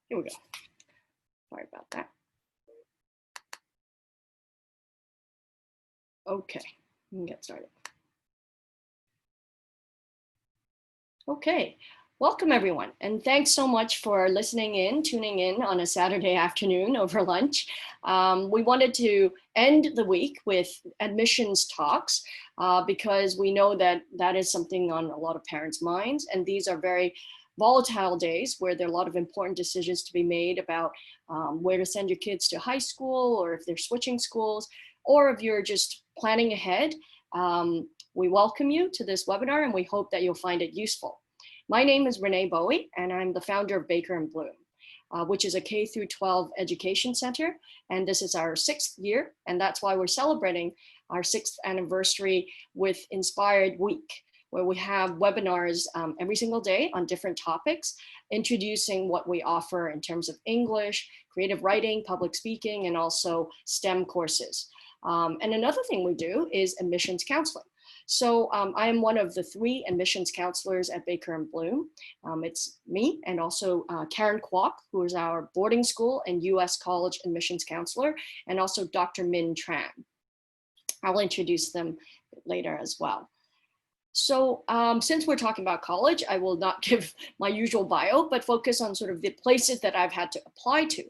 Here we go. Sorry about that. Okay, we can get started. Okay, welcome everyone, and thanks so much for tuning in on a Saturday afternoon over lunch. We wanted to end the week with admissions talks because we know that that is something on a lot of parents' minds, and these are very volatile days where there are a lot of important decisions to be made about where to send your kids to high school, or if they're switching schools, or if you're just planning ahead. We welcome you to this webinar, and we hope that you'll find it useful. My name is Renee Bowie, and I'm the founder of Baker & Bloom, which is a K-12 education center. And this is our 6th year, and that's why we're celebrating our 6th anniversary with Inspired Week, where we have webinars every single day on different topics, introducing what we offer in terms of English, creative writing, public speaking, and also STEM courses. And another thing we do is admissions counseling. So I am one of the 3 admissions counselors at Baker & Bloom. It's me and also Karen Kwok, who is our boarding school and US college admissions counselor, and also Dr. Min Tran. I'll introduce them later as well. So since we're talking about college, I will not give my usual bio, but focus on sort of the places that I've had to apply to.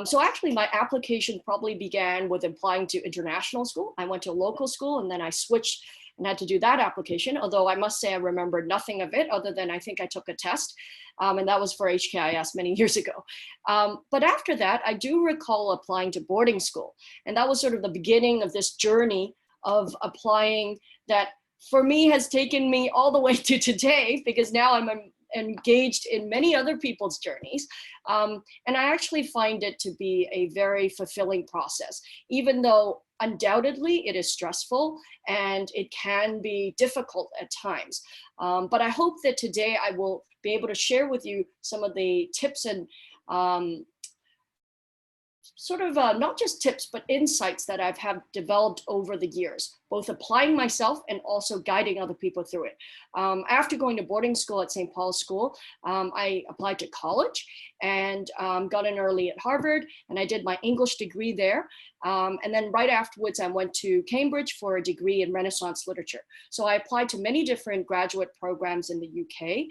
So actually my application probably began with applying to international school. I went to a local school and then I switched and had to do that application, although I must say I remember nothing of it other than I think I took a test, and that was for HKIS many years ago. But after that, I do recall applying to boarding school, and that was sort of the beginning of this journey of applying that for me has taken me all the way to today, because now I'm engaged in many other people's journeys. And I actually find it to be a very fulfilling process, even though undoubtedly it is stressful and it can be difficult at times. But I hope that today I will be able to share with you some of the tips and sort of not just tips, but insights that I've developed over the years, both applying myself and also guiding other people through it. After going to boarding school at St. Paul's School, I applied to college and got in early at Harvard, and I did my English degree there. And then right afterwards, I went to Cambridge for a degree in Renaissance literature. So I applied to many different graduate programs in the UK.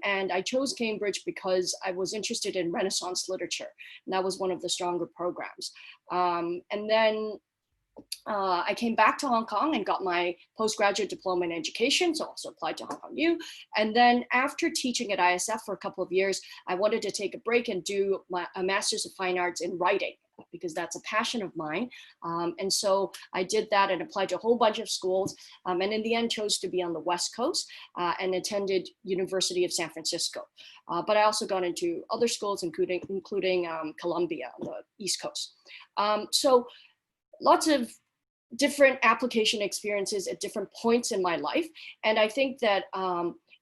And I chose Cambridge because I was interested in Renaissance literature. And that was one of the stronger programs. And then I came back to Hong Kong and got my postgraduate diploma in education, so also applied to Hong Kong U. And then after teaching at ISF for a couple of years, I wanted to take a break and do a Master's of Fine Arts in writing, because that's a passion of mine. And so I did that and applied to a whole bunch of schools, and in the end chose to be on the West Coast and attended University of San Francisco. But I also got into other schools, including Columbia on the East Coast. So lots of different application experiences at different points in my life. And I think that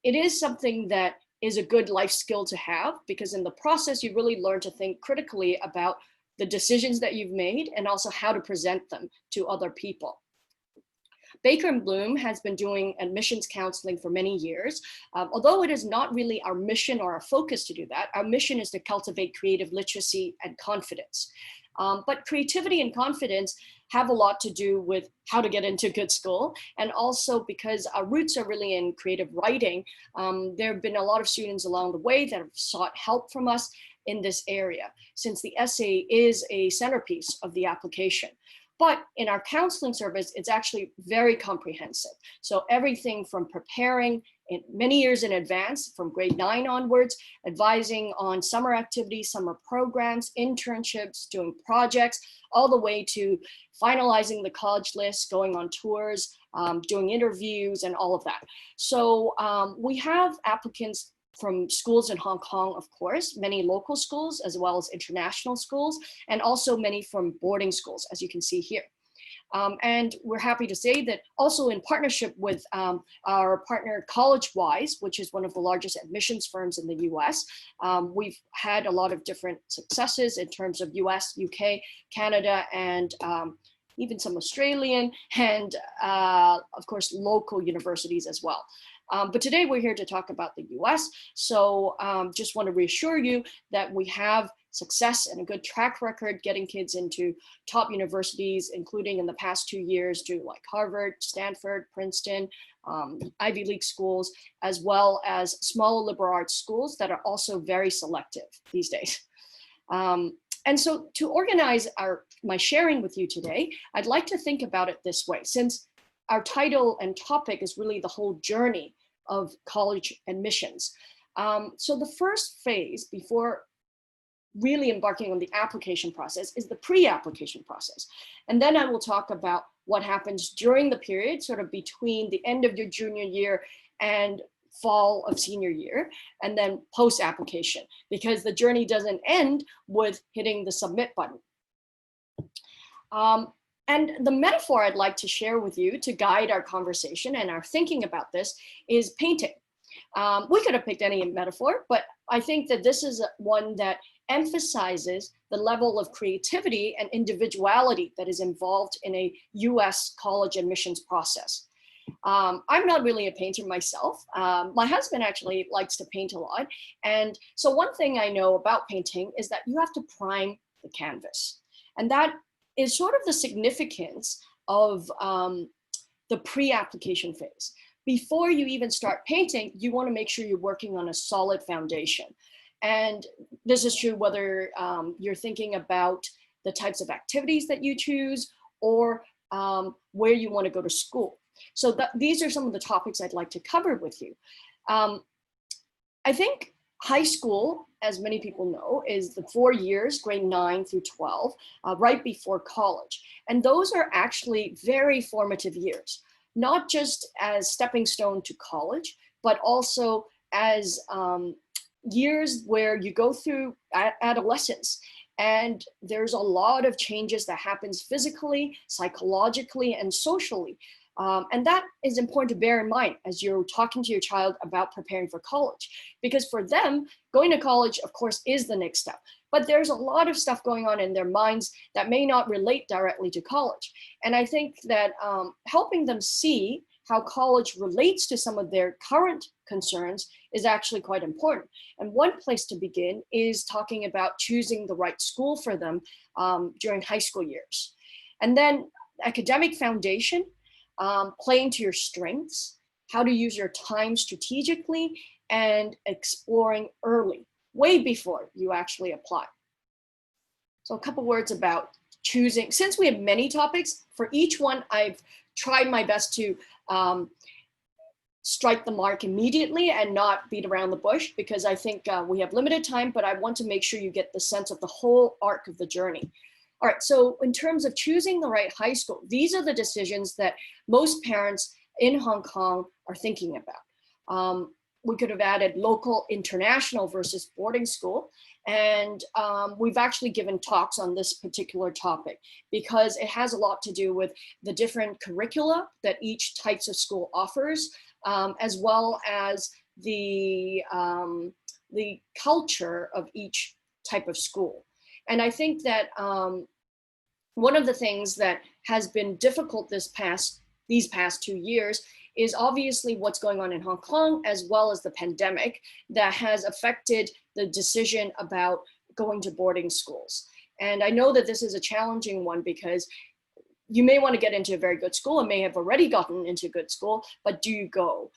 it is something that is a good life skill to have, because in the process, you really learn to think critically about the decisions that you've made and also how to present them to other people. Baker & Bloom has been doing admissions counseling for many years. Although it is not really our mission or our focus to do that, our mission is to cultivate creative literacy and confidence. But creativity and confidence have a lot to do with how to get into good school. And also because our roots are really in creative writing, there have been a lot of students along the way that have sought help from us in this area, since the essay is a centerpiece of the application. But in our counseling service, it's actually very comprehensive. So everything from preparing many years in advance, from grade 9 onwards, advising on summer activities, summer programs, internships, doing projects, all the way to finalizing the college list, going on tours, doing interviews, and all of that. So we have applicants from schools in Hong Kong, of course, many local schools, as well as international schools, and also many from boarding schools, as you can see here. And we're happy to say that also in partnership with our partner CollegeWise, which is one of the largest admissions firms in the US, we've had a lot of different successes in terms of US, UK, Canada, and even some Australian, and of course, local universities as well. But today we're here to talk about the US. So just want to reassure you that we have success and a good track record getting kids into top universities, including in the past 2 years to like Harvard, Stanford, Princeton, Ivy League schools, as well as small liberal arts schools that are also very selective these days. And so to organize my sharing with you today, I'd like to think about it this way. Since our title and topic is really the whole journey of college admissions. So the first phase before really embarking on the application process is the pre-application process. And then I will talk about what happens during the period, sort of between the end of your junior year and fall of senior year, and then post-application, because the journey doesn't end with hitting the submit button. And the metaphor I'd like to share with you to guide our conversation and our thinking about this is painting. We could have picked any metaphor, but I think that this is one that emphasizes the level of creativity and individuality that is involved in a US college admissions process. I'm not really a painter myself. My husband actually likes to paint a lot. And so one thing I know about painting is that you have to prime the canvas. And that is sort of the significance of the pre-application phase. Before you even start painting, you want to make sure you're working on a solid foundation. And this is true whether you're thinking about the types of activities that you choose or where you want to go to school. So these are some of the topics I'd like to cover with you. I think high school, as many people know, is the 4 years, grade 9 through 12, right before college. And those are actually very formative years, not just as stepping stone to college, but also as years where you go through adolescence. And there's a lot of changes that happens physically, psychologically, and socially. And that is important to bear in mind as you're talking to your child about preparing for college, because for them, going to college, of course, is the next step. But there's a lot of stuff going on in their minds that may not relate directly to college. And I think that helping them see how college relates to some of their current concerns is actually quite important. And one place to begin is talking about choosing the right school for them during high school years. And then academic foundation, playing to your strengths, how to use your time strategically, and exploring early, way before you actually apply. So a couple words about choosing. Since we have many topics, for each one, I've tried my best to strike the mark immediately and not beat around the bush, because I think we have limited time, but I want to make sure you get the sense of the whole arc of the journey. All right, so in terms of choosing the right high school, these are the decisions that most parents in Hong Kong are thinking about. We could have added local, international versus boarding school. And we've actually given talks on this particular topic because it has a lot to do with the different curricula that each types of school offers, as well as the culture of each type of school. And I think that one of the things that has been difficult these past 2 years is obviously what's going on in Hong Kong, as well as the pandemic that has affected the decision about going to boarding schools. And I know that this is a challenging one because you may want to get into a very good school and may have already gotten into good school, but do you go?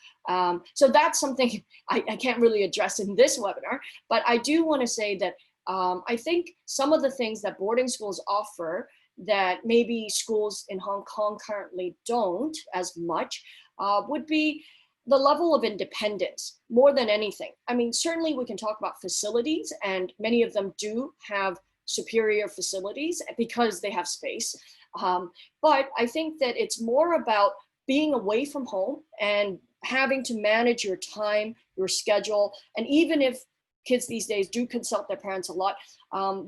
So that's something I can't really address in this webinar, but I do want to say that I think some of the things that boarding schools offer that maybe schools in Hong Kong currently don't as much would be the level of independence more than anything. I mean, certainly we can talk about facilities, and many of them do have superior facilities because they have space. But I think that it's more about being away from home and having to manage your time, your schedule. And even if kids these days do consult their parents a lot,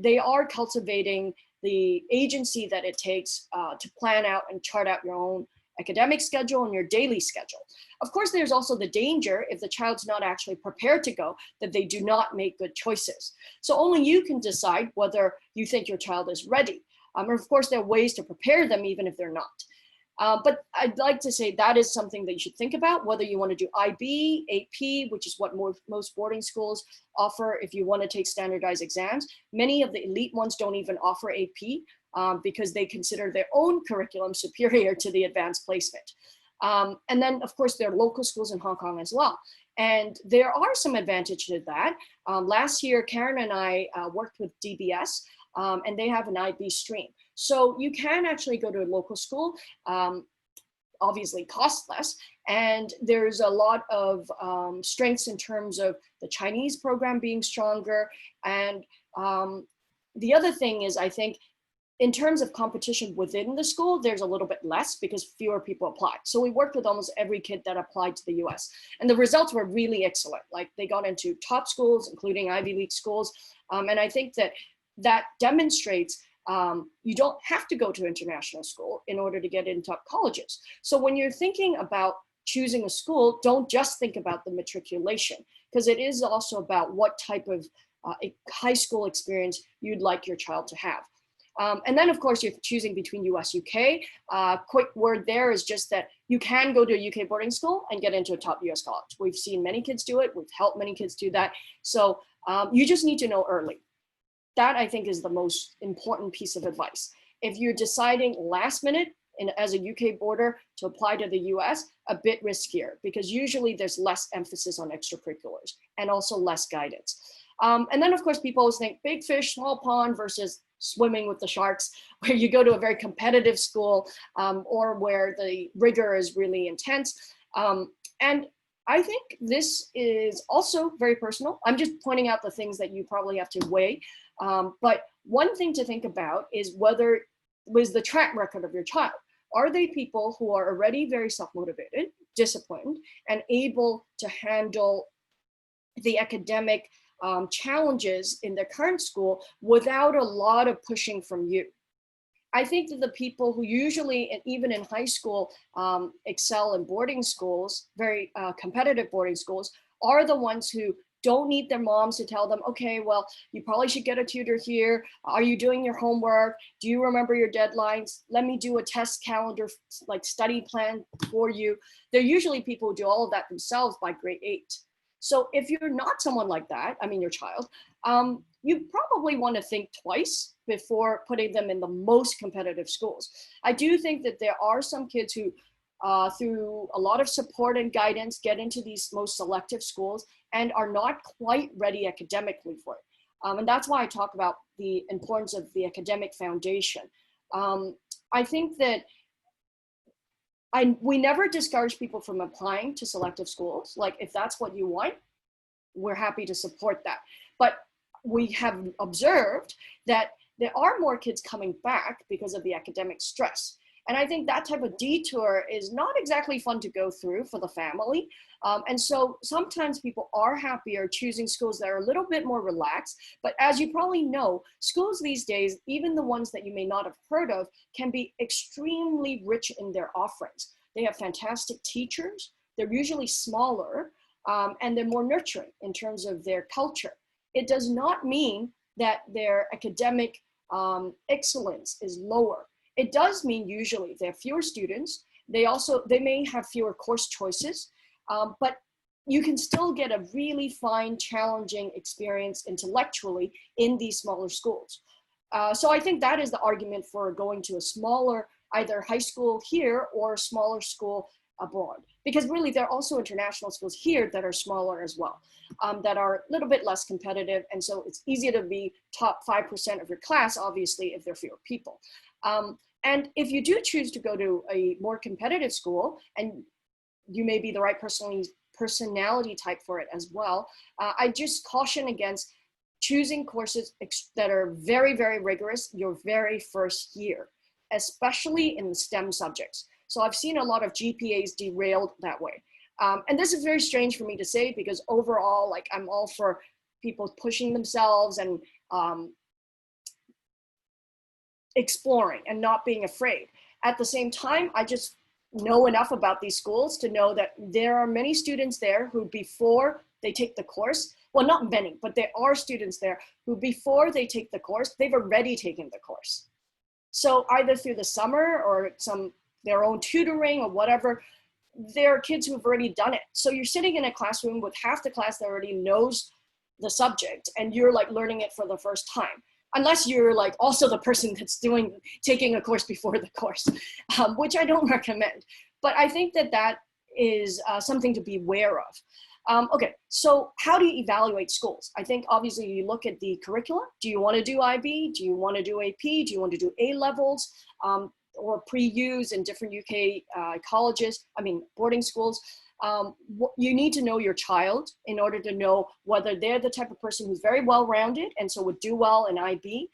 they are cultivating the agency that it takes to plan out and chart out your own academic schedule and your daily schedule. Of course, there's also the danger if the child's not actually prepared to go, that they do not make good choices. So only you can decide whether you think your child is ready. And of course, there are ways to prepare them even if they're not. But I'd like to say that is something that you should think about, whether you want to do IB, AP, which is what most boarding schools offer if you want to take standardized exams. Many of the elite ones don't even offer AP because they consider their own curriculum superior to the advanced placement. And then, of course, there are local schools in Hong Kong as well. And there are some advantages to that. Last year, Karen and I worked with DBS, and they have an IB stream. So you can actually go to a local school, obviously cost less, and there's a lot of strengths in terms of the Chinese program being stronger. And the other thing is, I think, in terms of competition within the school, there's a little bit less because fewer people apply. So we worked with almost every kid that applied to the US. And the results were really excellent. Like they got into top schools, including Ivy League schools. And I think that demonstrates you don't have to go to international school in order to get into top colleges. So when you're thinking about choosing a school, don't just think about the matriculation, because it is also about what type of high school experience you'd like your child to have. And then, of course, you're choosing between US, UK. Quick word there is just that you can go to a UK boarding school and get into a top US college. We've seen many kids do it. We've helped many kids do that. So you just need to know early. That, I think, is the most important piece of advice. If you're deciding last minute as a UK boarder to apply to the US, a bit riskier, because usually there's less emphasis on extracurriculars and also less guidance. And then, of course, people always think big fish, small pond versus swimming with the sharks, where you go to a very competitive school or where the rigor is really intense. And I think this is also very personal. I'm just pointing out the things that you probably have to weigh. But one thing to think about is whether was the track record of your child. Are they people who are already very self-motivated, disciplined, and able to handle the academic challenges in their current school without a lot of pushing from you? I think that the people who usually, and even in high school, excel in boarding schools, very competitive boarding schools, are the ones who don't need their moms to tell them, okay, well, you probably should get a tutor here. Are you doing your homework? Do you remember your deadlines? Let me do a test calendar, like study plan for you. They're usually people who do all of that themselves by grade 8. So if you're not someone like that, I mean your child, you probably want to think twice before putting them in the most competitive schools. I do think that there are some kids who, through a lot of support and guidance, get into these most selective schools and are not quite ready academically for it. And that's why I talk about the importance of the academic foundation. I think that we never discourage people from applying to selective schools. Like if that's what you want, we're happy to support that. But we have observed that there are more kids coming back because of the academic stress. And I think that type of detour is not exactly fun to go through for the family. And so sometimes people are happier choosing schools that are a little bit more relaxed. But as you probably know, schools these days, even the ones that you may not have heard of, can be extremely rich in their offerings. They have fantastic teachers. They're usually smaller, and they're more nurturing in terms of their culture. It does not mean that their academic excellence is lower. It does mean usually they have fewer students. They may have fewer course choices, but you can still get a really fine, challenging experience intellectually in these smaller schools. So I think that is the argument for going to a smaller, either high school here or a smaller school abroad. Because really there are also international schools here that are smaller as well, that are a little bit less competitive. And so it's easier to be top 5% of your class, obviously, if there are fewer people. And if you do choose to go to a more competitive school, and you may be the right personality type for it as well, I just caution against choosing courses that are very, very rigorous your very first year, especially in the STEM subjects. So I've seen a lot of GPAs derailed that way. And this is very strange for me to say, because overall, like, I'm all for people pushing themselves and exploring and not being afraid. At the same time, I just know enough about these schools to know that there are many students there who, before they take the course, well, not many, but there are students there who, before they take the course, they've already taken the course. So either through the summer or their own tutoring or whatever, there are kids who've already done it. So you're sitting in a classroom with half the class that already knows the subject, and you're like learning it for the first time. Unless you're like also the person that's taking a course before the course, which I don't recommend. But I think that is something to be aware of. Okay, so how do you evaluate schools? I think obviously you look at the curricula. Do you want to do IB? Do you want to do AP? Do you want to do A levels? Or pre-U's in different UK colleges, boarding schools. You need to know your child in order to know whether they're the type of person who's very well-rounded and so would do well in IB,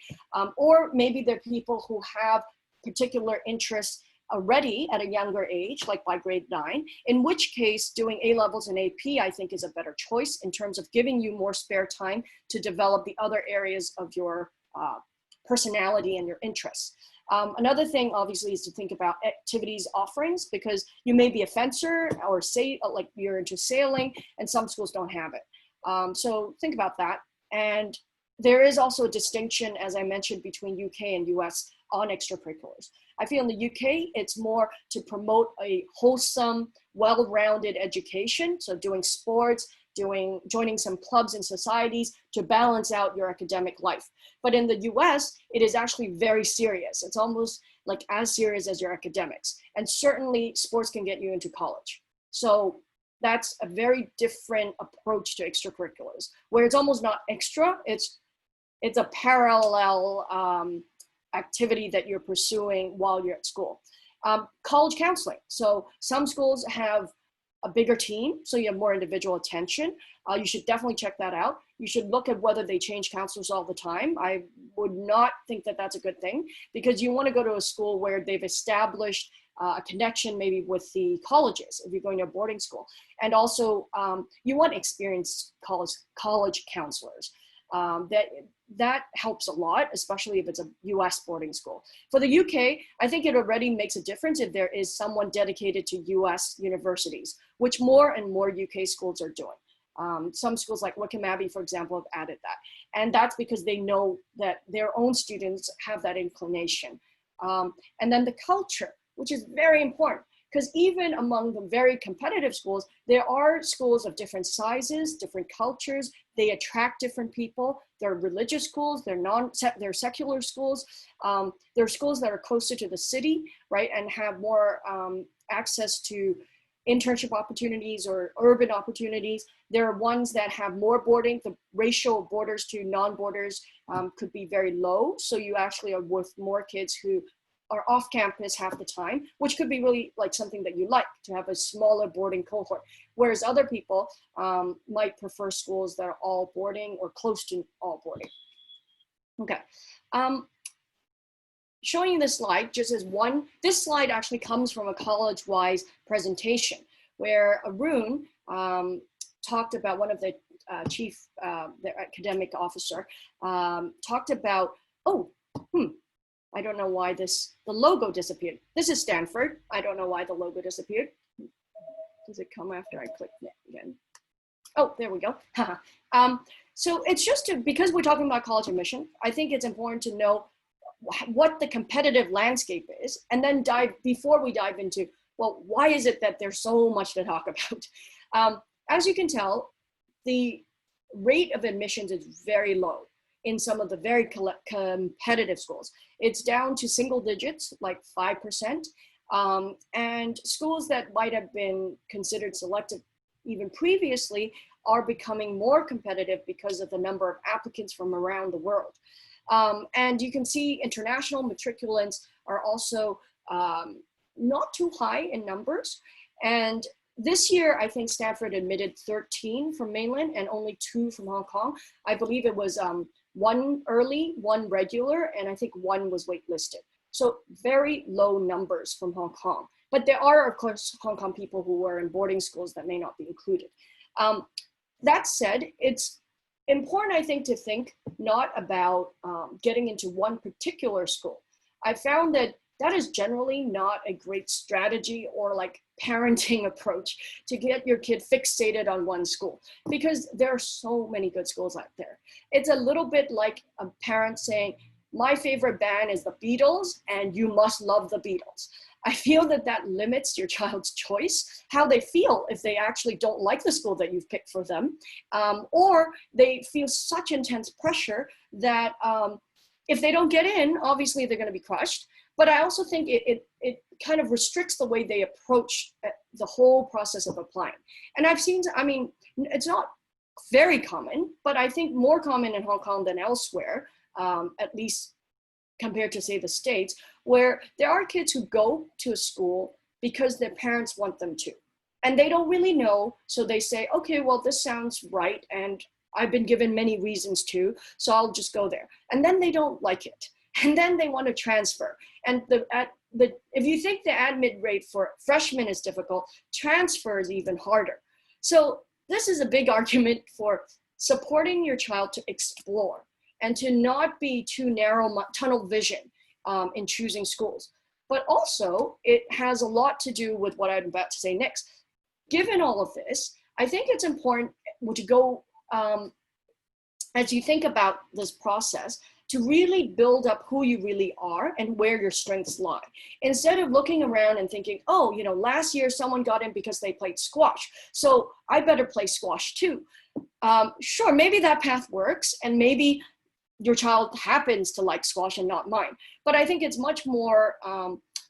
or maybe they're people who have particular interests already at a younger age, like by grade 9, in which case doing A levels and AP, I think, is a better choice in terms of giving you more spare time to develop the other areas of your personality and your interests. Another thing, obviously, is to think about activities offerings, because you may be a fencer or say like you're into sailing, and some schools don't have it. So think about that. And there is also a distinction, as I mentioned, between UK and US on extracurriculars. I feel in the UK, it's more to promote a wholesome, well-rounded education. So doing sports, joining some clubs and societies to balance out your academic life. But in the US, it is actually very serious. It's almost like as serious as your academics. And certainly sports can get you into college. So that's a very different approach to extracurriculars, where it's almost not extra, it's a parallel activity that you're pursuing while you're at school. College counseling. So some schools have a bigger team, so you have more individual attention. You should definitely check that out. You should look at whether they change counselors all the time. I would not think that that's a good thing, because you want to go to a school where they've established a connection maybe with the colleges if you're going to a boarding school. And also you want experienced college counselors. That helps a lot, especially if it's a US boarding school. For the UK, I think it already makes a difference if there is someone dedicated to US universities, which more and more UK schools are doing. Some schools like Wickham Abbey, for example, have added that. And that's because they know that their own students have that inclination. And then the culture, which is very important. Because even among the very competitive schools, there are schools of different sizes, different cultures. They attract different people. There are religious schools, they're secular schools. There are schools that are closer to the city, right, and have more access to internship opportunities or urban opportunities. There are ones that have more boarding. The ratio of boarders to non-boarders could be very low. So you actually are with more kids who are off campus half the time, which could be really like something that you like, to have a smaller boarding cohort. Whereas other people might prefer schools that are all boarding or close to all boarding. Okay. Showing you this slide just as one, this slide actually comes from a college-wise presentation where Arun talked about, one of the the academic officer, talked about, I don't know why the logo disappeared. This is Stanford. I don't know why the logo disappeared. Does it come after I click it again? Oh, there we go. So it's just because we're talking about college admission, I think it's important to know what the competitive landscape is, and then before we dive into, well, why is it that there's so much to talk about? As you can tell, the rate of admissions is very low in some of the very competitive schools. It's down to single digits, like 5%. And schools that might have been considered selective even previously are becoming more competitive because of the number of applicants from around the world. And you can see international matriculants are also not too high in numbers. And this year, I think Stanford admitted 13 from mainland and only 2 from Hong Kong. I believe it was 1 early, 1 regular, and I think 1 was waitlisted. So very low numbers from Hong Kong. But there are, of course, Hong Kong people who were in boarding schools that may not be included. That said, it's important, I think, to think not about getting into one particular school. I found that that is generally not a great strategy or like parenting approach to get your kid fixated on one school, because there are so many good schools out there. It's a little bit like a parent saying, my favorite band is the Beatles and you must love the Beatles. I feel that that limits your child's choice, how they feel if they actually don't like the school that you've picked for them, or they feel such intense pressure that if they don't get in, obviously they're going to be crushed. But I also think it kind of restricts the way they approach the whole process of applying. And I've seen, I mean, it's not very common, but I think more common in Hong Kong than elsewhere, at least compared to, say, the States, where there are kids who go to a school because their parents want them to. And they don't really know, so they say, okay, well, this sounds right, and I've been given many reasons to, so I'll just go there. And then they don't like it. And then they want to transfer. And if you think the admit rate for freshmen is difficult, transfer is even harder. So this is a big argument for supporting your child to explore and to not be too narrow tunnel vision in choosing schools. But also, it has a lot to do with what I'm about to say next. Given all of this, I think it's important to go, as you think about this process, to really build up who you really are and where your strengths lie. Instead of looking around and thinking, oh, you know, last year someone got in because they played squash, so I better play squash too. Sure, maybe that path works, and maybe your child happens to like squash and not mine. But I think it's much more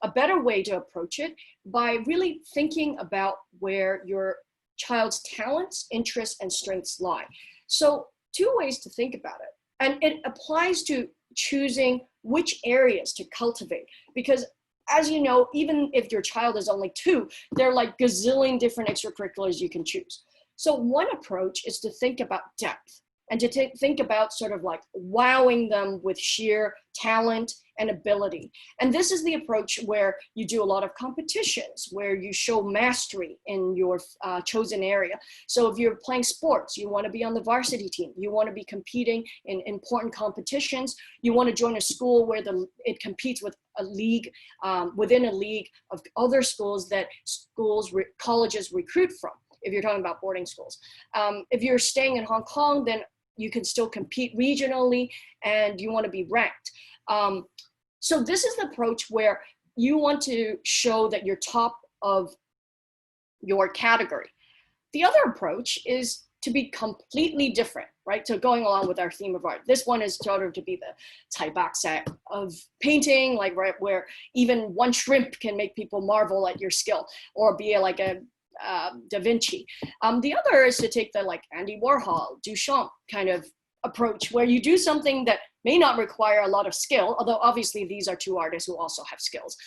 a better way to approach it by really thinking about where your child's talents, interests, and strengths lie. So 2 ways to think about it. And it applies to choosing which areas to cultivate. Because as you know, even if your child is only 2, there are like gazillion different extracurriculars you can choose. So one approach is to think about depth and to think about sort of like wowing them with sheer talent and ability. And this is the approach where you do a lot of competitions, where you show mastery in your chosen area. So if you're playing sports, you want to be on the varsity team, you want to be competing in important competitions, you want to join a school where it competes with a league, within a league of other schools that colleges recruit from, if you're talking about boarding schools. If you're staying in Hong Kong, then you can still compete regionally and you want to be ranked. So this is the approach where you want to show that you're top of your category. The other approach is to be completely different, right? So going along with our theme of art, this one is sort of to be the Cai Bak set of painting, like right where even one shrimp can make people marvel at your skill, or be like a Da Vinci. The other is to take the like Andy Warhol, Duchamp kind of approach, where you do something that may not require a lot of skill, although obviously these are 2 artists who also have skills,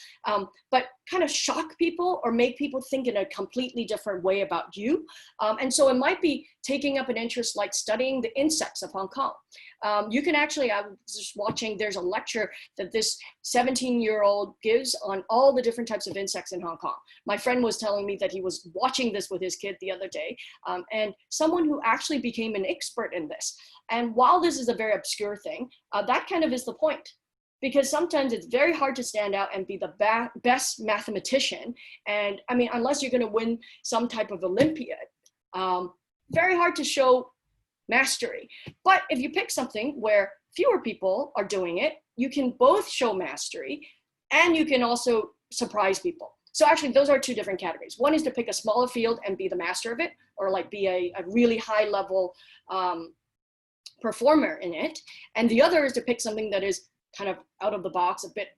but kind of shock people or make people think in a completely different way about you. And so it might be taking up an interest like studying the insects of Hong Kong. You can actually, I was just watching, there's a lecture that this 17-year-old gives on all the different types of insects in Hong Kong. My friend was telling me that he was watching this with his kid the other day, and someone who actually became an expert in this. And while this is a very obscure thing, that kind of is the point. Because sometimes it's very hard to stand out and be the best mathematician. And I mean, unless you're going to win some type of Olympiad, very hard to show mastery. But if you pick something where fewer people are doing it, you can both show mastery and you can also surprise people. So actually, those are 2 different categories. One is to pick a smaller field and be the master of it, or like be a really high level performer in it. And the other is to pick something that is kind of out of the box, a bit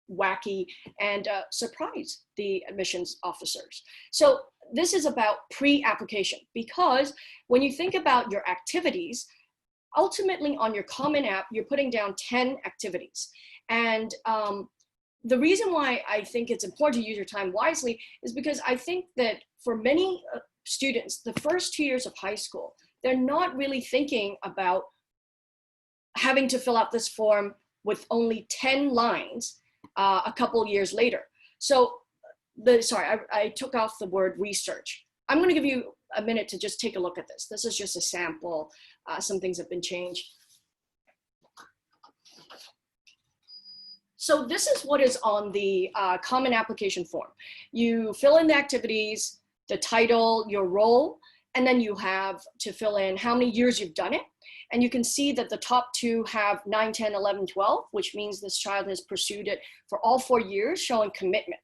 wacky, and surprise the admissions officers. So this is about pre-application, because when you think about your activities, ultimately on your Common App, you're putting down 10 activities. And the reason why I think it's important to use your time wisely is because I think that for many students, the first 2 years of high school, they're not really thinking about having to fill out this form with only 10 lines a couple years later. So, I took off the word research. I'm going to give you a minute to just take a look at this. This is just a sample. Some things have been changed. So this is what is on the Common Application form. You fill in the activities, the title, your role, And then you have to fill in how many years you've done it. And you can see that the top two have 9, 10, 11, 12, which means this child has pursued it for all 4 years, showing commitment.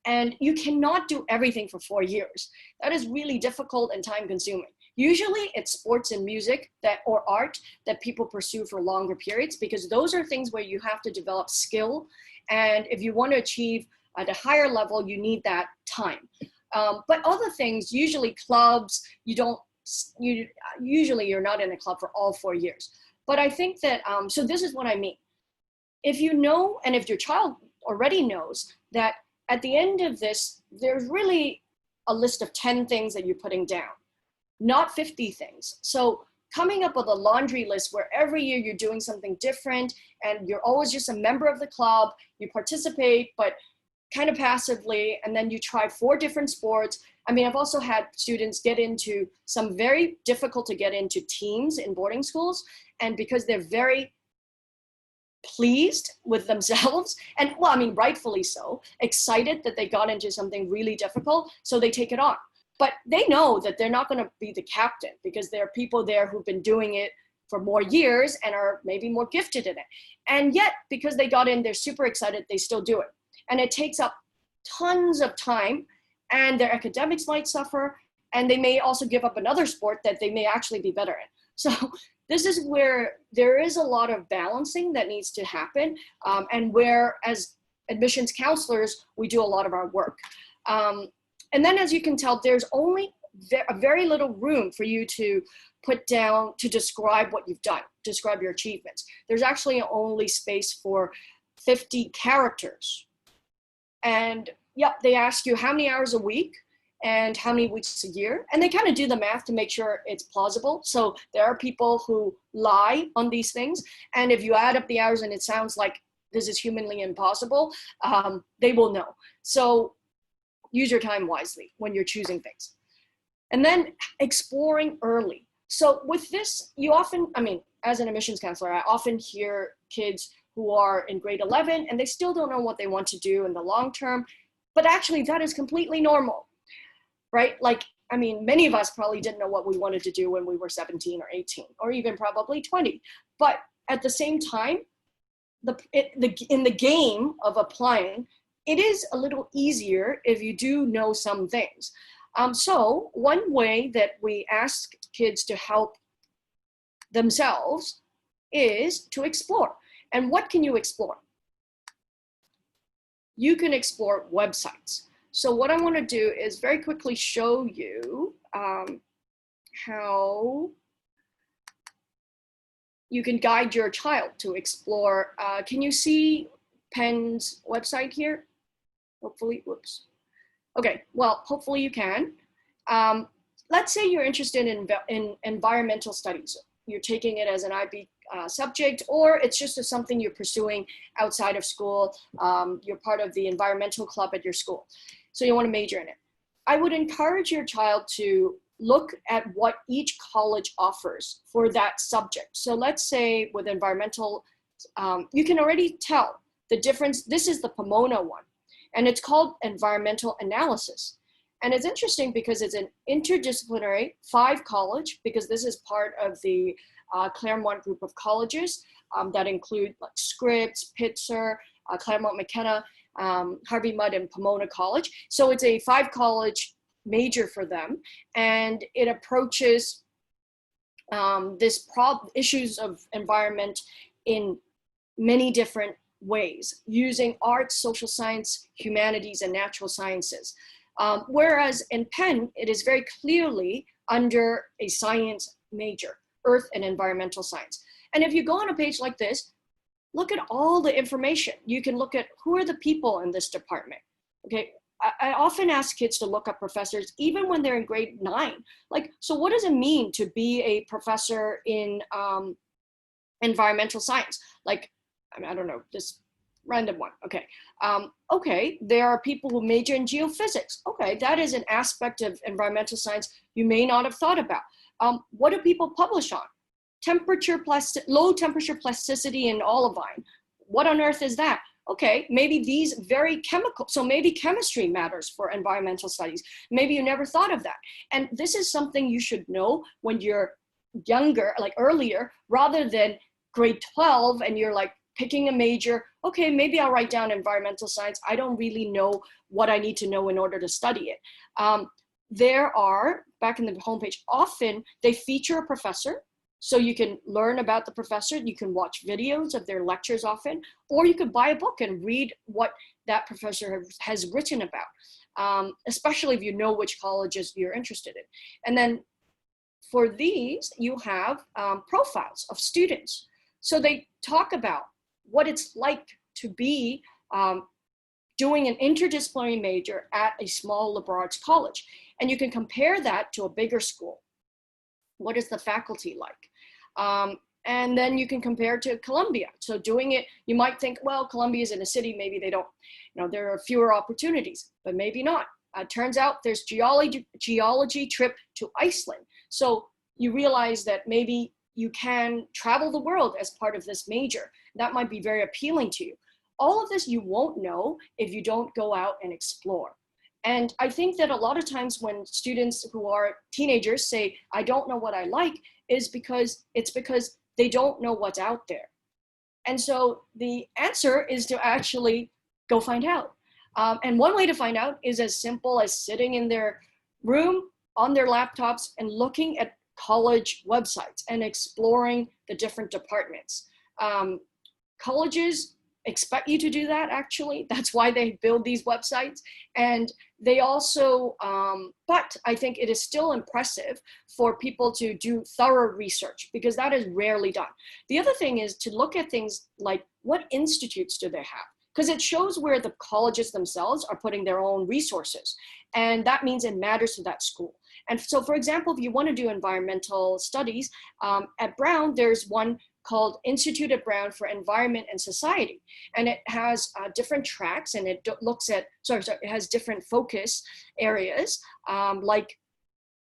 And you cannot do everything for 4 years. That is really difficult and time consuming. Usually it's sports and music or art that people pursue for longer periods, because those are things where you have to develop skill. And if you want to achieve at a higher level, you need that time. But other things, usually clubs, usually you're not in a club for all 4 years. But I think that, so this is what I mean. If you know, and if your child already knows that at the end of this, there's really a list of 10 things that you're putting down, not 50 things. So coming up with a laundry list where every year you're doing something different and you're always just a member of the club, you participate, but kind of passively, and then you try 4 different sports. I mean, I've also had students get into some very difficult to get into teams in boarding schools, and because they're very pleased with themselves, and well, I mean, rightfully so, excited that they got into something really difficult, so they take it on. But they know that they're not going to be the captain, because there are people there who've been doing it for more years and are maybe more gifted in it. And yet, because they got in, they're super excited, they still do it. And it takes up tons of time, and their academics might suffer, and they may also give up another sport that they may actually be better in. So this is where there is a lot of balancing that needs to happen, and where, as admissions counselors, we do a lot of our work. And then, as you can tell, there's only a very little room for you to put down to describe what you've done, describe your achievements. There's actually only space for 50 characters. And yep, they ask you how many hours a week and how many weeks a year. And they kind of do the math to make sure it's plausible. So there are people who lie on these things. And if you add up the hours and it sounds like this is humanly impossible, they will know. So use your time wisely when you're choosing things. And then exploring early. So with this, you often, I mean, as an admissions counselor, I often hear kids who are in grade 11 and they still don't know what they want to do in the long term, but actually that is completely normal, right? Like, I mean, many of us probably didn't know what we wanted to do when we were 17 or 18, or even probably 20. But at the same time, in the game of applying, it is a little easier if you do know some things. So one way that we ask kids to help themselves is to explore. And what can you explore? You can explore websites. So what I want to do is very quickly show you how you can guide your child to explore. Can you see Penn's website here? Hopefully, whoops. Okay, well, hopefully you can. Let's say you're interested in environmental studies. You're taking it as an IB subject, or it's just something you're pursuing outside of school. You're part of the environmental club at your school, so you want to major in it. I would encourage your child to look at what each college offers for that subject. So let's say with environmental, you can already tell the difference. This is the Pomona one, and it's called environmental analysis. And it's interesting because it's an interdisciplinary 5 college, because this is part of the Claremont group of colleges that include like Scripps, Pitzer, Claremont McKenna, Harvey Mudd, and Pomona College. So it's a 5 college major for them, and it approaches issues of environment in many different ways, using arts, social science, humanities, and natural sciences. Whereas in Penn, it is very clearly under a science major, earth and environmental science. And if you go on a page like this, look at all the information. You can look at who are the people in this department. Okay, I often ask kids to look up professors even when they're in grade 9. Like, so what does it mean to be a professor in environmental science? Like, I don't know, this random one. Okay. Okay, there are people who major in geophysics. Okay, that is an aspect of environmental science you may not have thought about. What do people publish on? Low temperature plasticity in olivine. What on earth is that? okay, maybe these very chemical, so maybe chemistry matters for environmental studies. Maybe you never thought of that. And this is something you should know when you're younger, like earlier, rather than grade 12 and you're like picking a major. Okay, maybe I'll write down environmental science. I don't really know what I need to know in order to study it. There are, back in the homepage, often they feature a professor. So you can learn about the professor, you can watch videos of their lectures often, or you could buy a book and read what that professor has written about, especially if you know which colleges you're interested in. And then for these, you have profiles of students. So they talk about what it's like to be doing an interdisciplinary major at a small liberal arts college. And you can compare that to a bigger school. What is the faculty like? And then you can compare to Columbia. So doing it, you might think, well, Columbia is in a city, maybe they don't, there are fewer opportunities, but maybe not. Turns out there's geology trip to Iceland. So you realize that maybe you can travel the world as part of this major. That might be very appealing to you. All of this you won't know if you don't go out and explore. And I think that a lot of times when students who are teenagers say, I don't know what I like, is because they don't know what's out there. And so the answer is to actually go find out. And one way to find out is as simple as sitting in their room on their laptops and looking at college websites and exploring the different departments. Colleges expect you to do that, actually. That's why they build these websites. And they also, but I think it is still impressive for people to do thorough research, because that is rarely done. The other thing is to look at things like, what institutes do they have? Because it shows where the colleges themselves are putting their own resources. And that means it matters to that school. And so, for example, if you want to do environmental studies, at Brown, there's one called Institute at Brown for Environment and Society. And it has different tracks, and it looks at, it has different focus areas like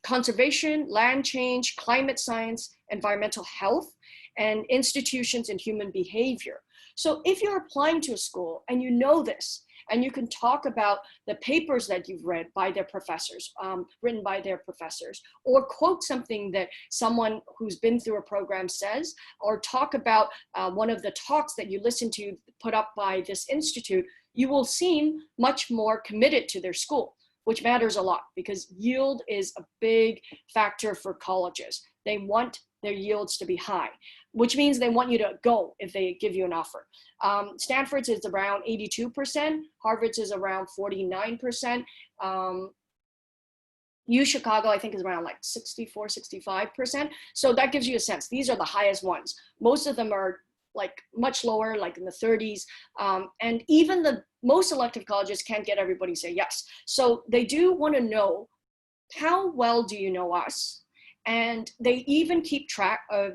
conservation, land change, climate science, environmental health, and institutions and human behavior. So if you're applying to a school and you know this, and you can talk about the papers that you've read by their professors, written by their professors, or quote something that someone who's been through a program says, or talk about one of the talks that you listen to put up by this institute, you will seem much more committed to their school, which matters a lot, because yield is a big factor for colleges. They want their yields to be high, which means they want you to go if they give you an offer. Stanford's is around 82%, Harvard's is around 49%. U Chicago, I think, is around like 64, 65%. So that gives you a sense. These are the highest ones. Most of them are like much lower, like in the 30s. And even the most selective colleges can't get everybody to say yes. So they do want to know, how well do you know us? And they even keep track of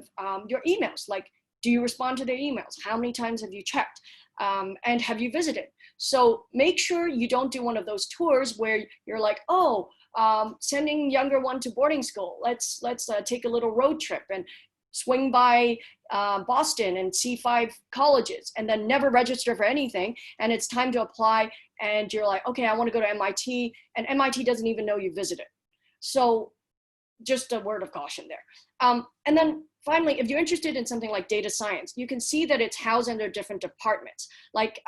your emails. Like, do you respond to their emails? How many times have you checked? And have you visited? So make sure you don't do one of those tours where you're like, oh, sending younger one to boarding school. Let's take a little road trip and swing by Boston and see 5 colleges, and then never register for anything. And it's time to apply, and you're like, okay, I want to go to MIT, and MIT doesn't even know you visited. So just a word of caution there. And then finally, if you're interested in something like data science, you can see that it's housed under different departments. Like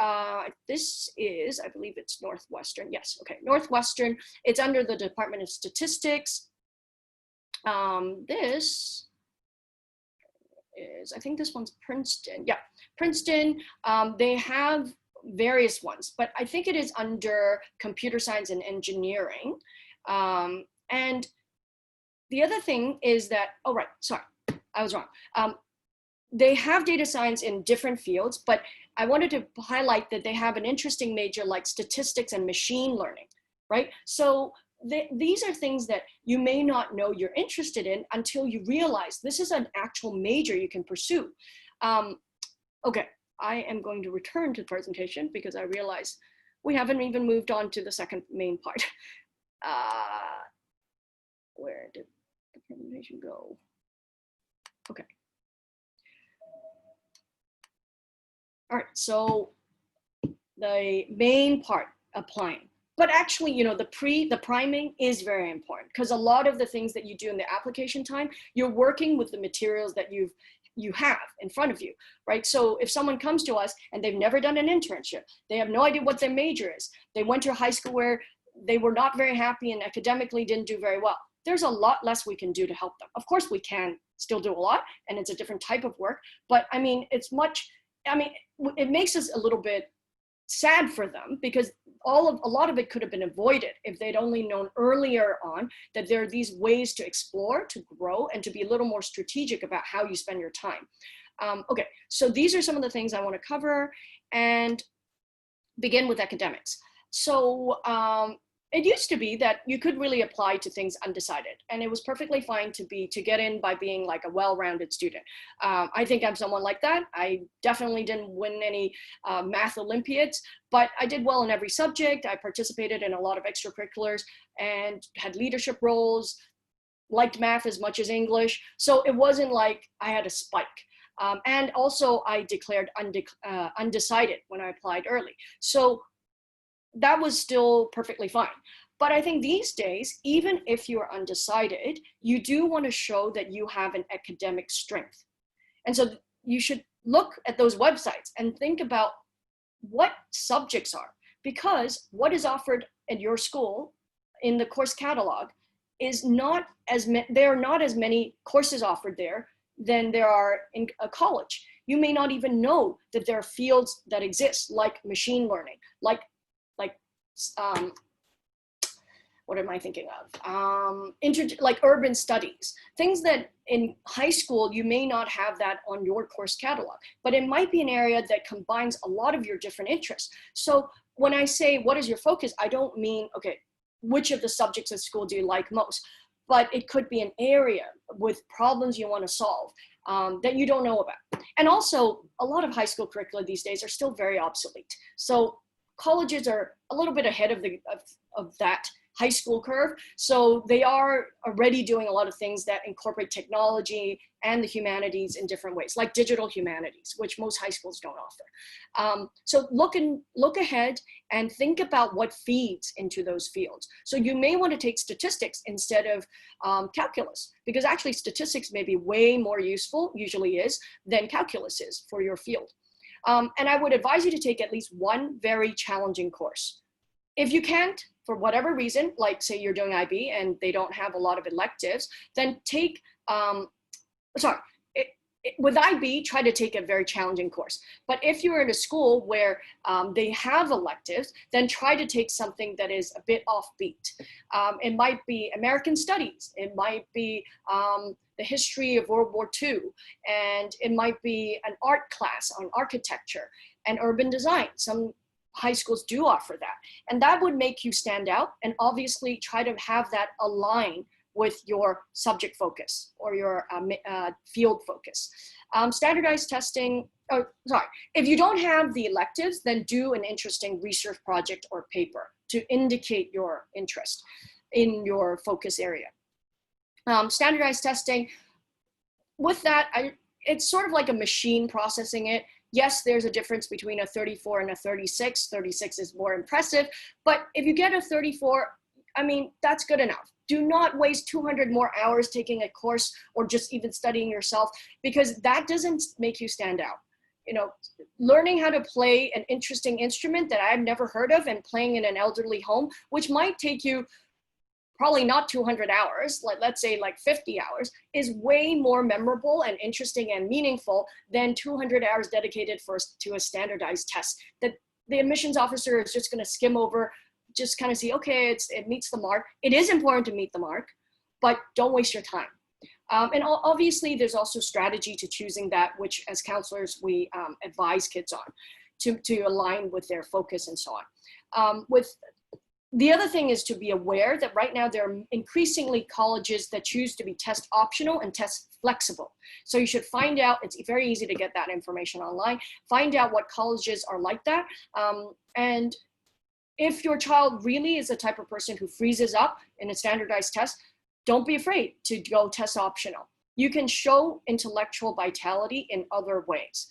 this is, I believe it's Northwestern. Yes, okay, Northwestern. It's under the Department of Statistics. This is, I think this one's Princeton. Yeah, Princeton. They have various ones, but I think it is under computer science and engineering. And the other thing is that, oh, right, sorry, I was wrong. They have data science in different fields, but I wanted to highlight that they have an interesting major like statistics and machine learning, right? So these are things that you may not know you're interested in until you realize this is an actual major you can pursue. Okay, I am going to return to the presentation because I realize we haven't even moved on to the second main part. Where did the presentation go? Okay. All right, so the main part applying. But actually, you know, the priming is very important, because a lot of the things that you do in the application time, you're working with the materials that you have in front of you, right? So if someone comes to us and they've never done an internship, they have no idea what their major is, they went to a high school where they were not very happy and academically didn't do very well, there's a lot less we can do to help them. Of course, we can still do a lot, and it's a different type of work, but I mean, it makes us a little bit sad for them, because a lot of it could have been avoided if they'd only known earlier on that there are these ways to explore, to grow, and to be a little more strategic about how you spend your time. Okay, so these are some of the things I want to cover, and begin with academics. So it used to be that you could really apply to things undecided, and it was perfectly fine to get in by being like a well-rounded student. I think I'm someone like that. I definitely didn't win any math Olympiads, but I did well in every subject. I participated in a lot of extracurriculars and had leadership roles, liked math as much as English. So it wasn't like I had a spike. And also I declared undecided when I applied early. So that was still perfectly fine. But I think these days, even if you're undecided, you do want to show that you have an academic strength. And so you should look at those websites and think about what subjects are, because what is offered at your school in the course catalog is there are not as many courses offered there than there are in a college. You may not even know that there are fields that exist, like machine learning, like what am I thinking of? Like urban studies, things that in high school, you may not have that on your course catalog, but it might be an area that combines a lot of your different interests. So when I say, what is your focus? I don't mean, okay, which of the subjects at school do you like most? But it could be an area with problems you want to solve that you don't know about. And also, a lot of high school curricula these days are still very obsolete. So colleges are a little bit ahead of that high school curve. So they are already doing a lot of things that incorporate technology and the humanities in different ways, like digital humanities, which most high schools don't offer. So look ahead and think about what feeds into those fields. So you may want to take statistics instead of calculus, because actually statistics may be way more useful, usually is, than calculus is for your field. And I would advise you to take at least one very challenging course. If you can't, for whatever reason, like say you're doing IB and they don't have a lot of electives, then take, with IB, try to take a very challenging course. But if you're in a school where they have electives, then try to take something that is a bit offbeat. It might be American Studies. It might be the history of World War II. And it might be an art class on architecture and urban design. Some high schools do offer that. And that would make you stand out, and obviously try to have that align with your subject focus or your field focus. Standardized testing, if you don't have the electives, then do an interesting research project or paper to indicate your interest in your focus area. Standardized testing, with that, it's sort of like a machine processing it. Yes, there's a difference between a 34 and a 36. 36 is more impressive, but if you get a 34, I mean, that's good enough. Do not waste 200 more hours taking a course or just even studying yourself, because that doesn't make you stand out. You know, learning how to play an interesting instrument that I've never heard of and playing in an elderly home, which might take you probably not 200 hours, let's say like 50 hours, is way more memorable and interesting and meaningful than 200 hours dedicated to a standardized test that the admissions officer is just going to skim over, just kind of see, okay, it meets the mark. It is important to meet the mark, but don't waste your time. And obviously, there's also strategy to choosing that, which as counselors, we advise kids on to align with their focus and so on. The other thing is to be aware that right now there are increasingly colleges that choose to be test optional and test flexible. So you should find out, it's very easy to get that information online, find out what colleges are like that. And if your child really is the type of person who freezes up in a standardized test, don't be afraid to go test optional. You can show intellectual vitality in other ways.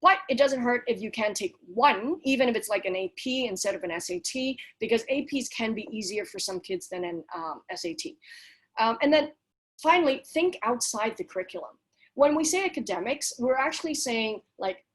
But it doesn't hurt if you can take one, even if it's like an AP instead of an SAT, because APs can be easier for some kids than an SAT. And then finally, think outside the curriculum. When we say academics, we're actually saying like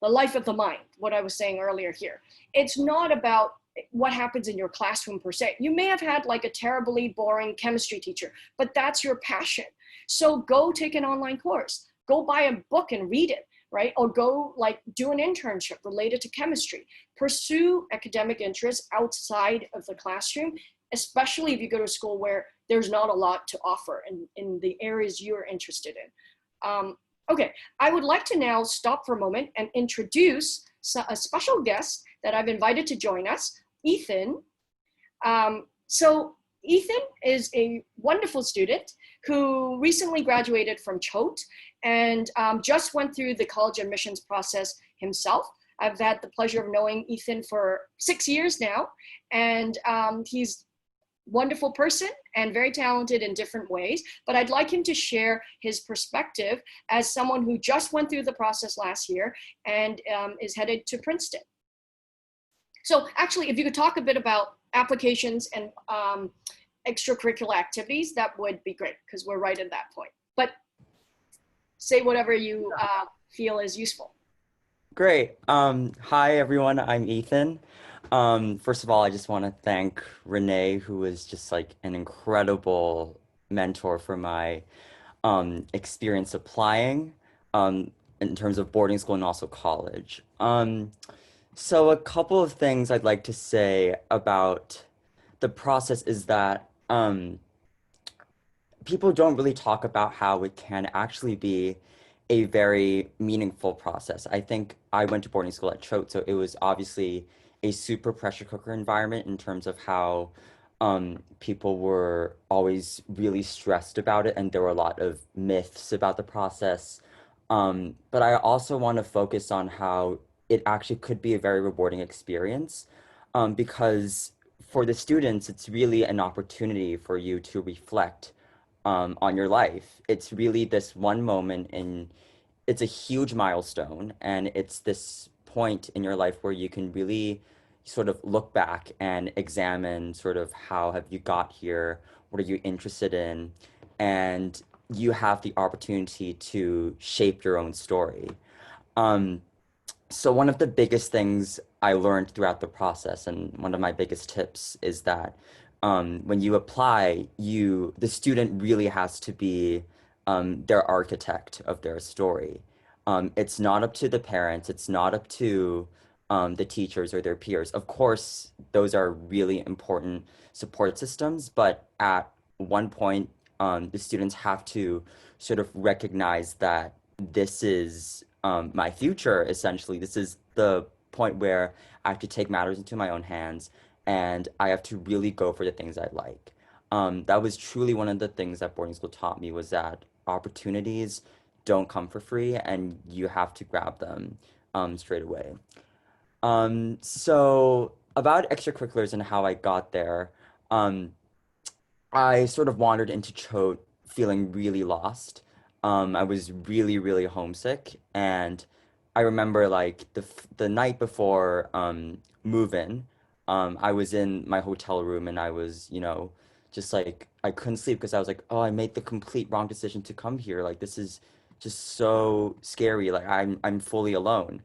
the life of the mind, what I was saying earlier here. It's not about what happens in your classroom per se. You may have had like a terribly boring chemistry teacher, but that's your passion. So go take an online course, go buy a book and read it, right? Or go like do an internship related to chemistry. Pursue academic interests outside of the classroom, especially if you go to a school where there's not a lot to offer in the areas you're interested in. Okay, I would like to now stop for a moment and introduce a special guest that I've invited to join us, Ethan. So Ethan is a wonderful student who recently graduated from Choate and just went through the college admissions process himself. I've had the pleasure of knowing Ethan for 6 years now, and he's wonderful person and very talented in different ways, but I'd like him to share his perspective as someone who just went through the process last year and is headed to Princeton. So actually, if you could talk a bit about applications and extracurricular activities, that would be great, because we're right at that point. But say whatever you feel is useful. Great. Hi, everyone. I'm Ethan. First of all, I just want to thank Renee, who was just like an incredible mentor for my experience applying in terms of boarding school and also college. So a couple of things I'd like to say about the process is that people don't really talk about how it can actually be a very meaningful process. I think I went to boarding school at Choate, so it was obviously a super pressure cooker environment in terms of how people were always really stressed about it, and there were a lot of myths about the process. But I also want to focus on how it actually could be a very rewarding experience, because for the students, it's really an opportunity for you to reflect on your life. It's really this one moment in, it's a huge milestone, and it's this point in your life where you can really sort of look back and examine sort of how have you got here, what are you interested in, and you have the opportunity to shape your own story. Um, so one of the biggest things I learned throughout the process, and one of my biggest tips is that when you apply, the student really has to be their architect of their story. It's not up to the parents, it's not up to the teachers or their peers. Of course, those are really important support systems, but at one point, the students have to sort of recognize that this is my future, essentially. This is the point where I have to take matters into my own hands and I have to really go for the things I like. That was truly one of the things that boarding school taught me, was that opportunities don't come for free and you have to grab them straight away. So about extracurriculars and how I got there, um, I sort of wandered into Choate feeling really lost. I was really, really homesick, and I remember like the night before move-in, I was in my hotel room and I was, just like I couldn't sleep because I was like, oh, I made the complete wrong decision to come here. Like this is just so scary. Like I'm fully alone.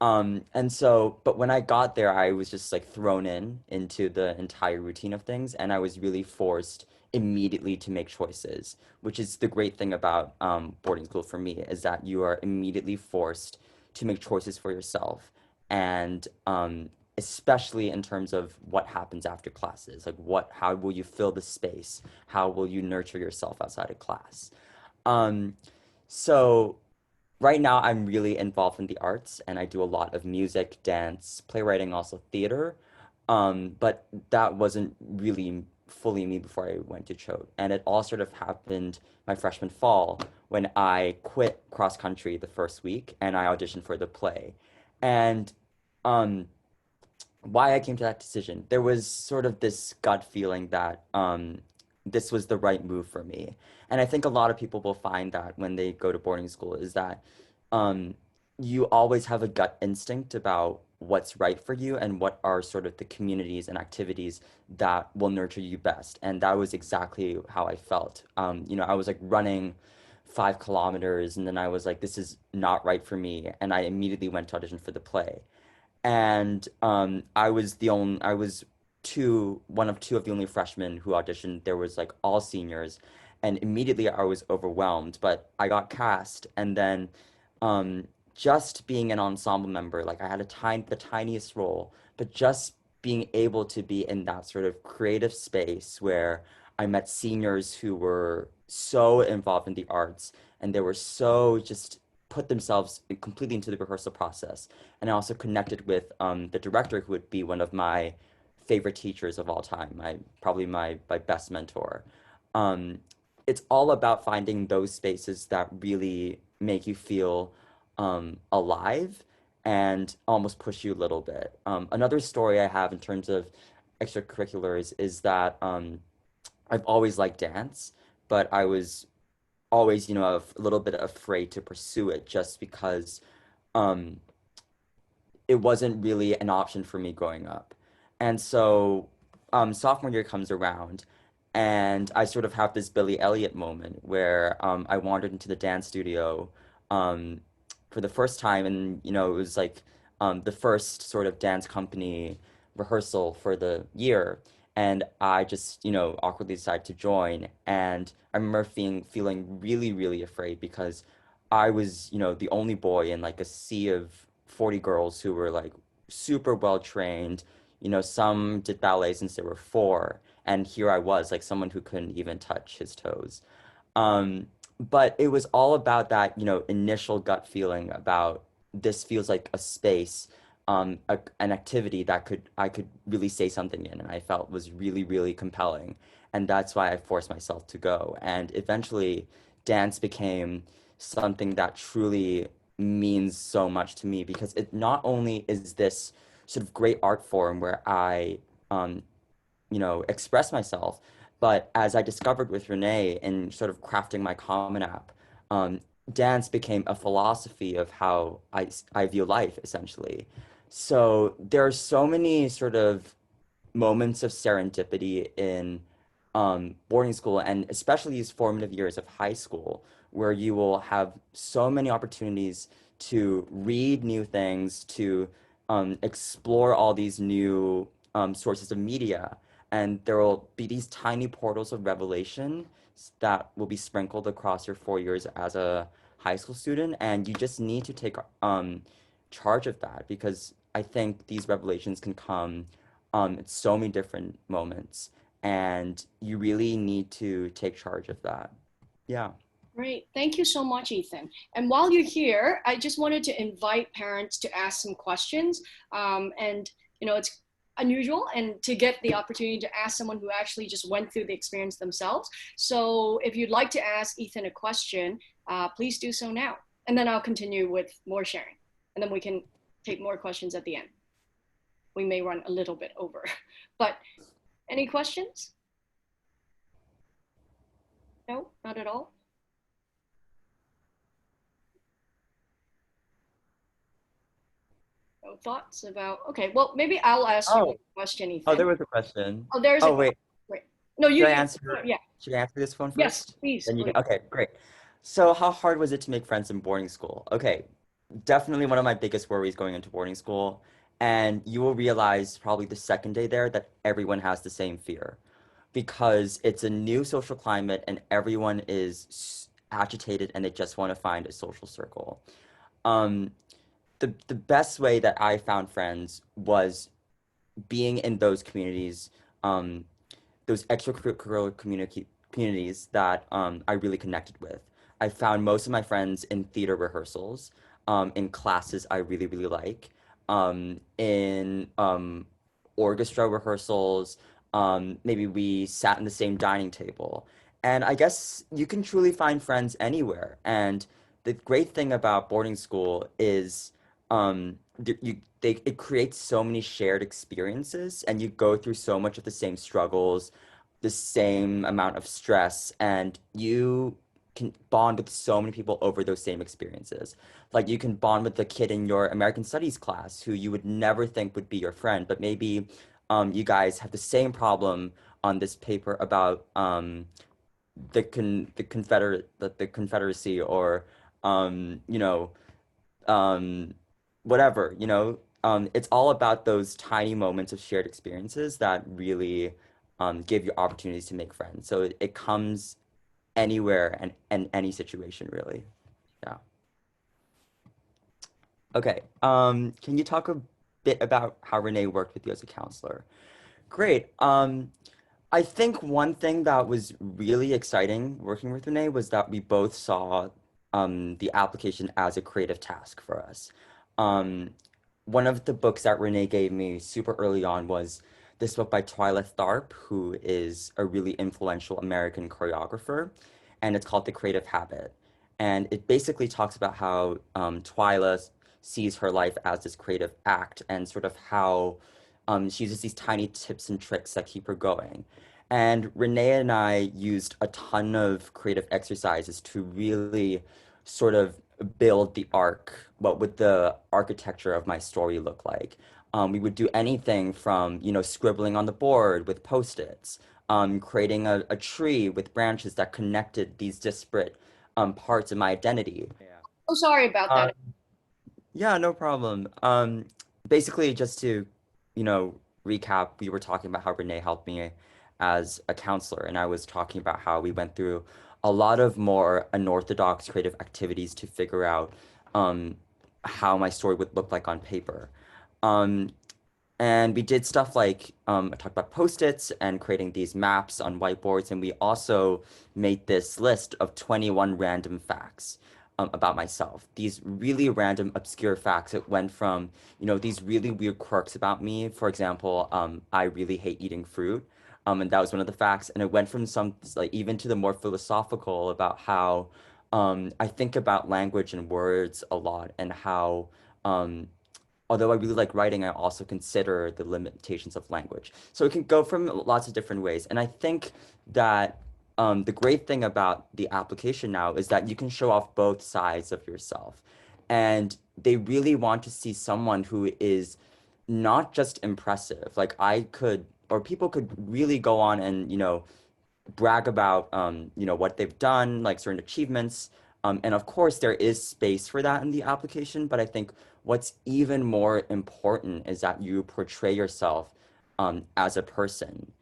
And so, but when I got there, I was just like thrown into the entire routine of things, and I was really forced immediately to make choices, which is the great thing about boarding school for me, is that you are immediately forced to make choices for yourself, and especially in terms of what happens after classes, like how will you fill the space, how will you nurture yourself outside of class. Um, so right now I'm really involved in the arts and I do a lot of music, dance, playwriting, also theater. But that wasn't really fully me before I went to Choate. And it all sort of happened my freshman fall when I quit cross country the first week and I auditioned for the play. And um, why I came to that decision, there was sort of this gut feeling that this was the right move for me. And I think a lot of people will find that when they go to boarding school is that um, you always have a gut instinct about what's right for you and what are sort of the communities and activities that will nurture you best. And that was exactly how I felt. I was like running 5 kilometers, and then I was like, this is not right for me. And I immediately went to audition for the play. And I was one of two of the only freshmen who auditioned. There was like all seniors, and immediately I was overwhelmed, but I got cast. And then um, just being an ensemble member, like I had the tiniest role, but just being able to be in that sort of creative space where I met seniors who were so involved in the arts, and they were so just put themselves completely into the rehearsal process. And I also connected with the director, who would be one of my favorite teachers of all time, probably my best mentor. Um, it's all about finding those spaces that really make you feel alive and almost push you a little bit. Another story I have in terms of extracurriculars is that I've always liked dance, but I was always, a little bit afraid to pursue it just because um, it wasn't really an option for me growing up. And so sophomore year comes around, and I sort of have this Billy Elliot moment where I wandered into the dance studio um, for the first time, and it was like the first sort of dance company rehearsal for the year. And I just, awkwardly decided to join. And I remember feeling really, really afraid because I was, the only boy in like a sea of 40 girls who were like super well trained. Some did ballet since they were 4, and here I was, like someone who couldn't even touch his toes. Um, but it was all about that, initial gut feeling about this feels like a space, an activity that I could really say something in, and I felt was really, really compelling. And that's why I forced myself to go. And eventually, dance became something that truly means so much to me because it not only is this sort of great art form where I, um, express myself. But as I discovered with Renee in sort of crafting my Common App, um, dance became a philosophy of how I view life, essentially. So there are so many sort of moments of serendipity in boarding school, and especially these formative years of high school, where you will have so many opportunities to read new things, to explore all these new sources of media. And there will be these tiny portals of revelation that will be sprinkled across your 4 years as a high school student. And you just need to take charge of that because I think these revelations can come at so many different moments, and you really need to take charge of that. Yeah. Great. Thank you so much, Ethan. And while you're here, I just wanted to invite parents to ask some questions. It's unusual and to get the opportunity to ask someone who actually just went through the experience themselves. So if you'd like to ask Ethan a question, please do so now. And then I'll continue with more sharing. And then we can take more questions at the end. We may run a little bit over. But any questions? No, not at all. No thoughts about, okay, well, maybe I'll ask you a Oh, question, oh, there Ethan. was a question. Oh, there's a Oh, question. wait. Wait. No, Should I yeah, answer this one yes, first? please, Then you can, please. okay, great. So how hard was it to make friends in boarding school? Okay, definitely one of my biggest worries going into boarding school. And you will realize probably the second day there that everyone has the same fear because it's a new social climate and everyone is agitated and they just want to find a social circle. Um, the best way that I found friends was being in those communities, um, those extracurricular communities that I really connected with. I found most of my friends in theater rehearsals, in classes I really, really like, in orchestra rehearsals. Maybe we sat in the same dining table. And I guess you can truly find friends anywhere. And the great thing about boarding school is it creates so many shared experiences, and you go through so much of the same struggles, the same amount of stress, and you can bond with so many people over those same experiences. Like you can bond with the kid in your American Studies class who you would never think would be your friend, but maybe you guys have the same problem on this paper about the Confederacy or you know um, whatever, you know. It's all about those tiny moments of shared experiences that really give you opportunities to make friends. So it comes anywhere and any situation, really. Yeah. Okay. Can you talk a bit about how Renee worked with you as a counselor? Great. I think one thing that was really exciting working with Renee was that we both saw the application as a creative task for us. Um, One of the books that Renee gave me super early on was this book by Twyla Tharp, who is a really influential American choreographer, and it's called The Creative Habit. And it basically talks about how Twyla sees her life as this creative act and sort of how she uses these tiny tips and tricks that keep her going. And Renee and I used a ton of creative exercises to really sort of build the arc. What would the architecture of my story look like? We would do anything from, you know, scribbling on the board with post-its, creating a tree with branches that connected these disparate parts of my identity. Yeah. Oh, sorry about Um, that. yeah, no problem. Basically, just to, you know, recap, we were talking about how Renee helped me as a counselor, and I was talking about how we went through a lot of more unorthodox creative activities to figure out um, how my story would look like on paper. Um, and we did stuff like I talked about post-its and creating these maps on whiteboards, and we also made this list of 21 random facts about myself. These really random, obscure facts. It went from, you know, these really weird quirks about me. For example, I really hate eating fruit, and that was one of the facts. And it went from some like even to the more philosophical about how I think about language and words a lot, and how although I really like writing, I also consider the limitations of language. So it can go from lots of different ways. And I think that the great thing about the application now is that you can show off both sides of yourself. And they really want to see someone who is not just impressive. Like I could, or people could really go on and, you know, brag about you know, what they've done, like certain achievements. And of course, there is space for that in the application, but I think what's even more important is that you portray yourself as a person.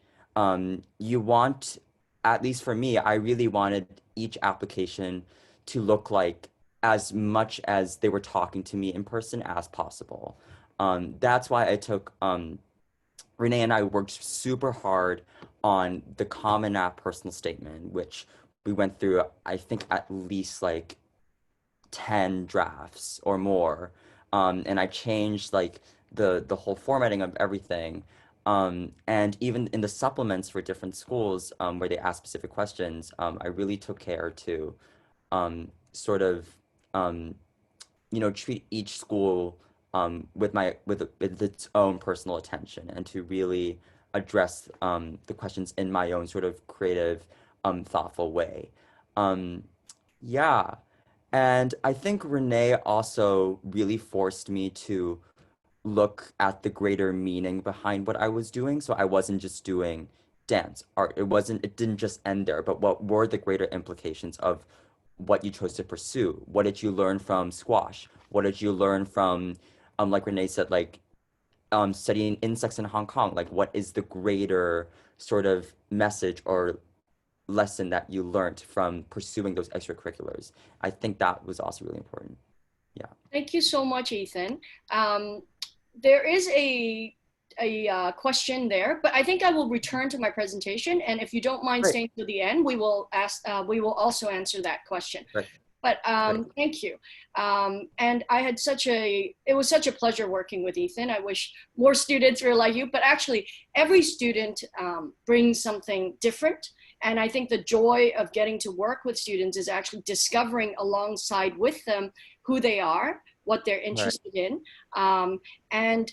You want, at least for me, I really wanted each application to look like as much as they were talking to me in person as possible. That's why I took Renee and I worked super hard on the Common App personal statement, which we went through, I think, at least like 10 drafts or more. And I changed like the whole formatting of everything. And even in the supplements for different schools where they ask specific questions, I really took care to sort of um, you know, treat each school with its own personal attention and to really address the questions in my own sort of creative, thoughtful way. Um, yeah. And I think Renee also really forced me to look at the greater meaning behind what I was doing. So I wasn't just doing dance art. It didn't just end there, but what were the greater implications of what you chose to pursue? What did you learn from squash? What did you learn from, like Renee said, like studying insects in Hong Kong? Like, what is the greater sort of message or lesson that you learned from pursuing those extracurriculars? I think that was also really important. Yeah. Thank you so much, Ethan. Um, there is a question there, but I think I will return to my presentation. And if you don't mind Great. staying to the end, we will ask. We will also answer that question. Great. But Great. thank you. And I had it was such a pleasure working with Ethan. I wish more students were like you, but actually every student brings something different. And I think the joy of getting to work with students is actually discovering alongside with them who they are, what they're Right. interested in. And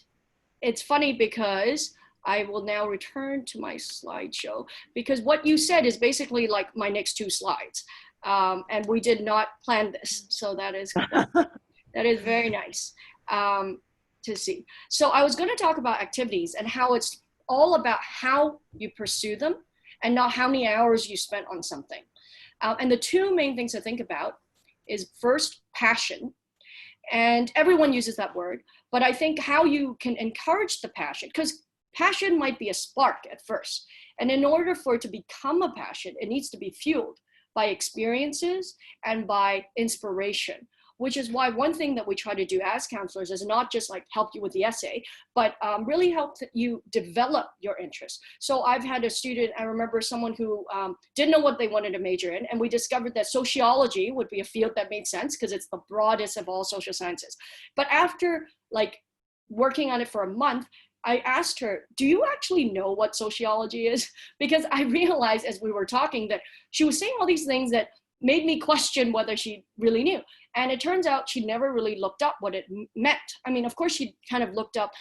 it's funny because I will now return to my slideshow because what you said is basically like my next two slides. And we did not plan this. So that is very nice to see. So I was going to talk about activities and how it's all about how you pursue them and not how many hours you spent on something. And the two main things to think about is first, passion. And everyone uses that word, but I think how you can encourage the passion, because passion might be a spark at first. And in order for it to become a passion, it needs to be fueled by experiences and by inspiration, which is why one thing that we try to do as counselors is not just like help you with the essay, but really help you develop your interest. So I've had a student, I remember someone who didn't know what they wanted to major in, and we discovered that sociology would be a field that made sense because it's the broadest of all social sciences. But after like working on it for a month, I asked her, do you actually know what sociology is? Because I realized as we were talking that she was saying all these things that made me question whether she really knew. And it turns out she never really looked up what it meant. I mean, of course, she kind of looked up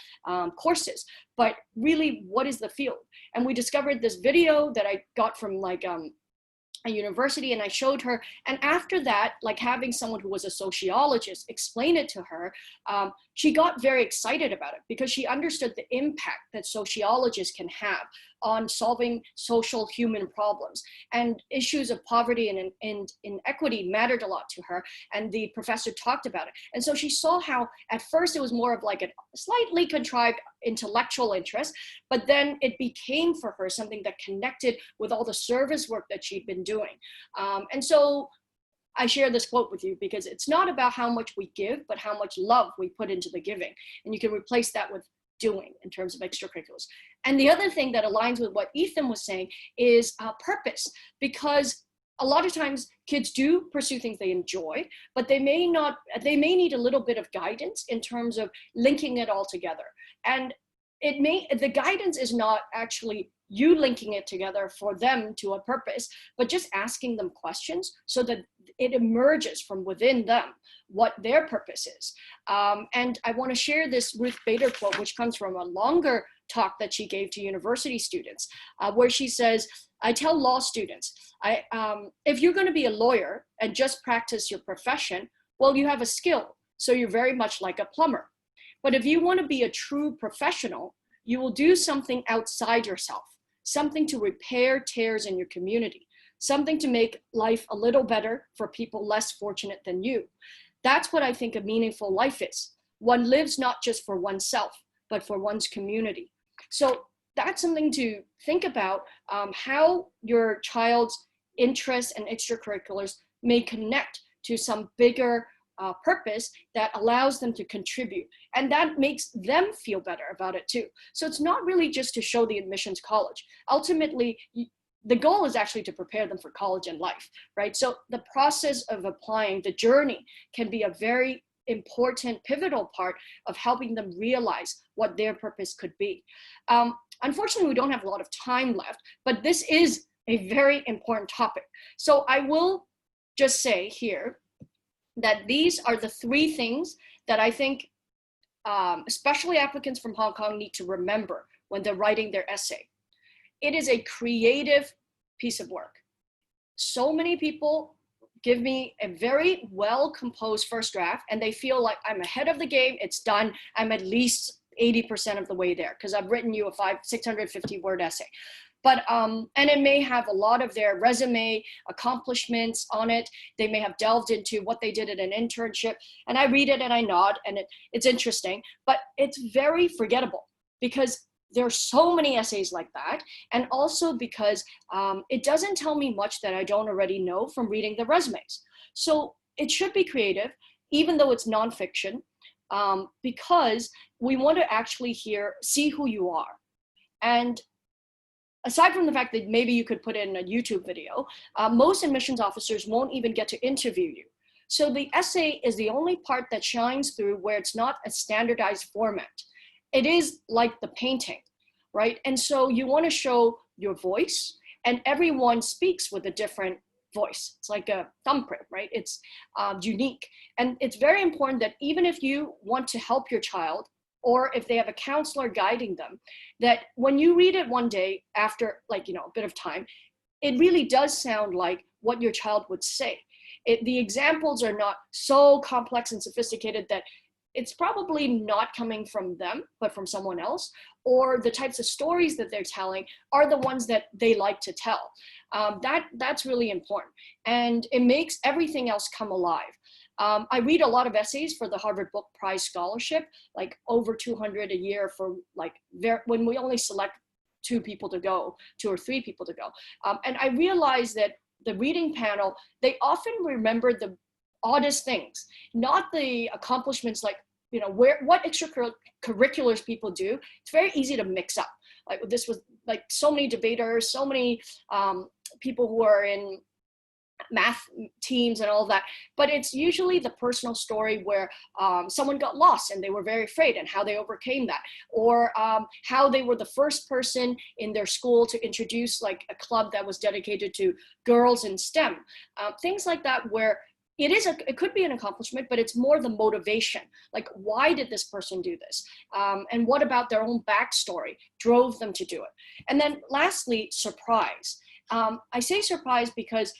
courses, but really, what is the field? And we discovered this video that I got from like a university, and I showed her. And after that, like having someone who was a sociologist explain it to her, she got very excited about it because she understood the impact that sociologists can have on solving social human problems. And issues of poverty and inequity mattered a lot to her. And the professor talked about it. And so she saw how at first it was more of like a slightly contrived intellectual interest, but then it became for her something that connected with all the service work that she'd been doing. And so I share this quote with you because it's not about how much we give, but how much love we put into the giving. And you can replace that with doing in terms of extracurriculars. And the other thing that aligns with what Ethan was saying is purpose, because a lot of times kids do pursue things they enjoy, but they may need a little bit of guidance in terms of linking it all together. And the guidance is not actually you linking it together for them to a purpose, but just asking them questions so that it emerges from within them what their purpose is. And I want to share this Ruth Bader quote, which comes from a longer talk that she gave to university students, where she says, I tell law students, if you're going to be a lawyer and just practice your profession, well, you have a skill. So you're very much like a plumber. But if you want to be a true professional, you will do something outside yourself, something to repair tears in your community, something to make life a little better for people less fortunate than you. That's what I think a meaningful life is. One lives not just for oneself, but for one's community. So that's something to think about, how your child's interests and extracurriculars may connect to some bigger purpose that allows them to contribute. And that makes them feel better about it too. So it's not really just to show the admissions college. Ultimately, the goal is actually to prepare them for college and life, right? So the process of applying, the journey, can be a very important, pivotal part of helping them realize what their purpose could be. Unfortunately, we don't have a lot of time left, but this is a very important topic. So I will just say here that these are the three things that I think especially applicants from Hong Kong need to remember when they're writing their essay. It is a creative piece of work. So many people give me a very well-composed first draft and they feel like I'm ahead of the game, it's done, I'm at least 80% of the way there because I've written you a 650 word essay. But, and it may have a lot of their resume accomplishments on it. They may have delved into what they did at an internship. And I read it and I nod and it's interesting, but it's very forgettable because there are so many essays like that. And also because it doesn't tell me much that I don't already know from reading the resumes. So it should be creative, even though it's nonfiction, because we want to actually see who you are. And aside from the fact that maybe you could put in a YouTube video, most admissions officers won't even get to interview you. So the essay is the only part that shines through where it's not a standardized format. It is like the painting, right? And so you want to show your voice, and everyone speaks with a different voice. It's like a thumbprint, right? It's unique. And it's very important that even if you want to help your child, or if they have a counselor guiding them, that when you read it one day after a bit of time, it really does sound like what your child would say. The examples are not so complex and sophisticated that it's probably not coming from them, but from someone else, or the types of stories that they're telling are the ones that they like to tell. That's really important. And it makes everything else come alive. I read a lot of essays for the Harvard Book Prize Scholarship, like over 200 a year for like, when we only select 2 people to go, 2 or 3 people to go. And I realized that the reading panel, they often remember the oddest things, not the accomplishments like, you know, what extracurriculars people do. It's very easy to mix up. Like this was like so many debaters, so many people who are in math teams and all of that, but it's usually the personal story where someone got lost and they were very afraid and how they overcame that, or how they were the first person in their school to introduce like a club that was dedicated to girls in STEM, things like that, where it could be an accomplishment, but it's more the motivation. Like, why did this person do this? And what about their own backstory drove them to do it? And then lastly, surprise. I say surprise because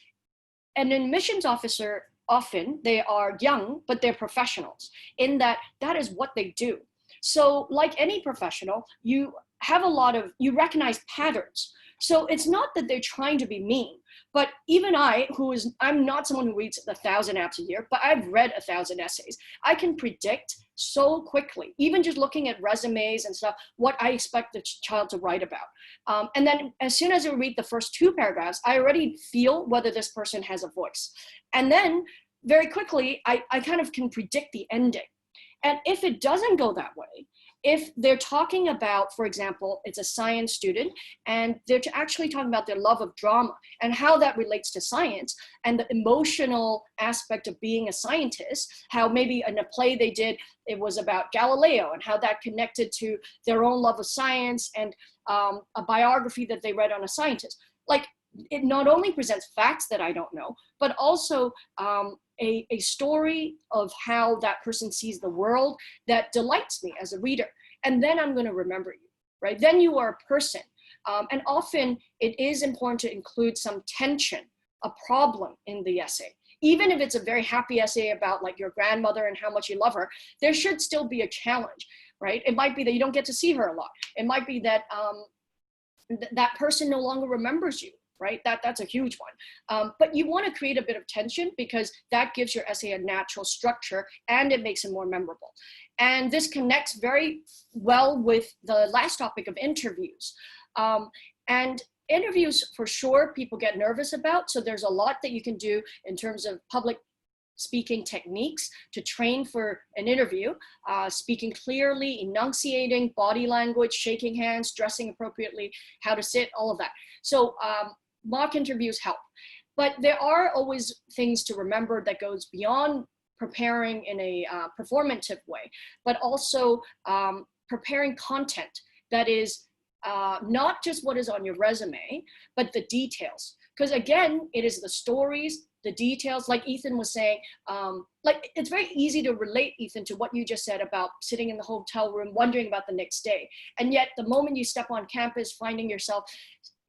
an admissions officer, often they are young, but they're professionals in that is what they do. So like any professional, you recognize patterns. So it's not that they're trying to be mean, but even I'm not someone who reads 1,000 apps a year, but I've read 1,000 essays. I can predict so quickly, even just looking at resumes and stuff, what I expect the child to write about. And then as soon as I read the first 2 paragraphs, I already feel whether this person has a voice. And then very quickly, I kind of can predict the ending. And if it doesn't go that way, if they're talking about, for example, it's a science student, and they're actually talking about their love of drama and how that relates to science and the emotional aspect of being a scientist, how maybe in a play they did, it was about Galileo and how that connected to their own love of science, and a biography that they read on a scientist. Like, it not only presents facts that I don't know, but also a story of how that person sees the world that delights me as a reader. And then I'm going to remember you, right? Then you are a person. And often it is important to include some tension, a problem in the essay. Even if it's a very happy essay about like your grandmother and how much you love her, there should still be a challenge, right? It might be that you don't get to see her a lot. It might be that that person no longer remembers you, right? That's a huge one. But you want to create a bit of tension because that gives your essay a natural structure and it makes it more memorable. And this connects very well with the last topic of interviews. And interviews, for sure, people get nervous about. So there's a lot that you can do in terms of public speaking techniques to train for an interview, speaking clearly, enunciating, body language, shaking hands, dressing appropriately, how to sit, all of that. So mock interviews help. But there are always things to remember that goes beyond preparing in a performative way, but also preparing content that is not just what is on your resume, but the details. Because again, it is the stories, the details, like Ethan was saying, like it's very easy to relate, Ethan, to what you just said about sitting in the hotel room, wondering about the next day. And yet the moment you step on campus, finding yourself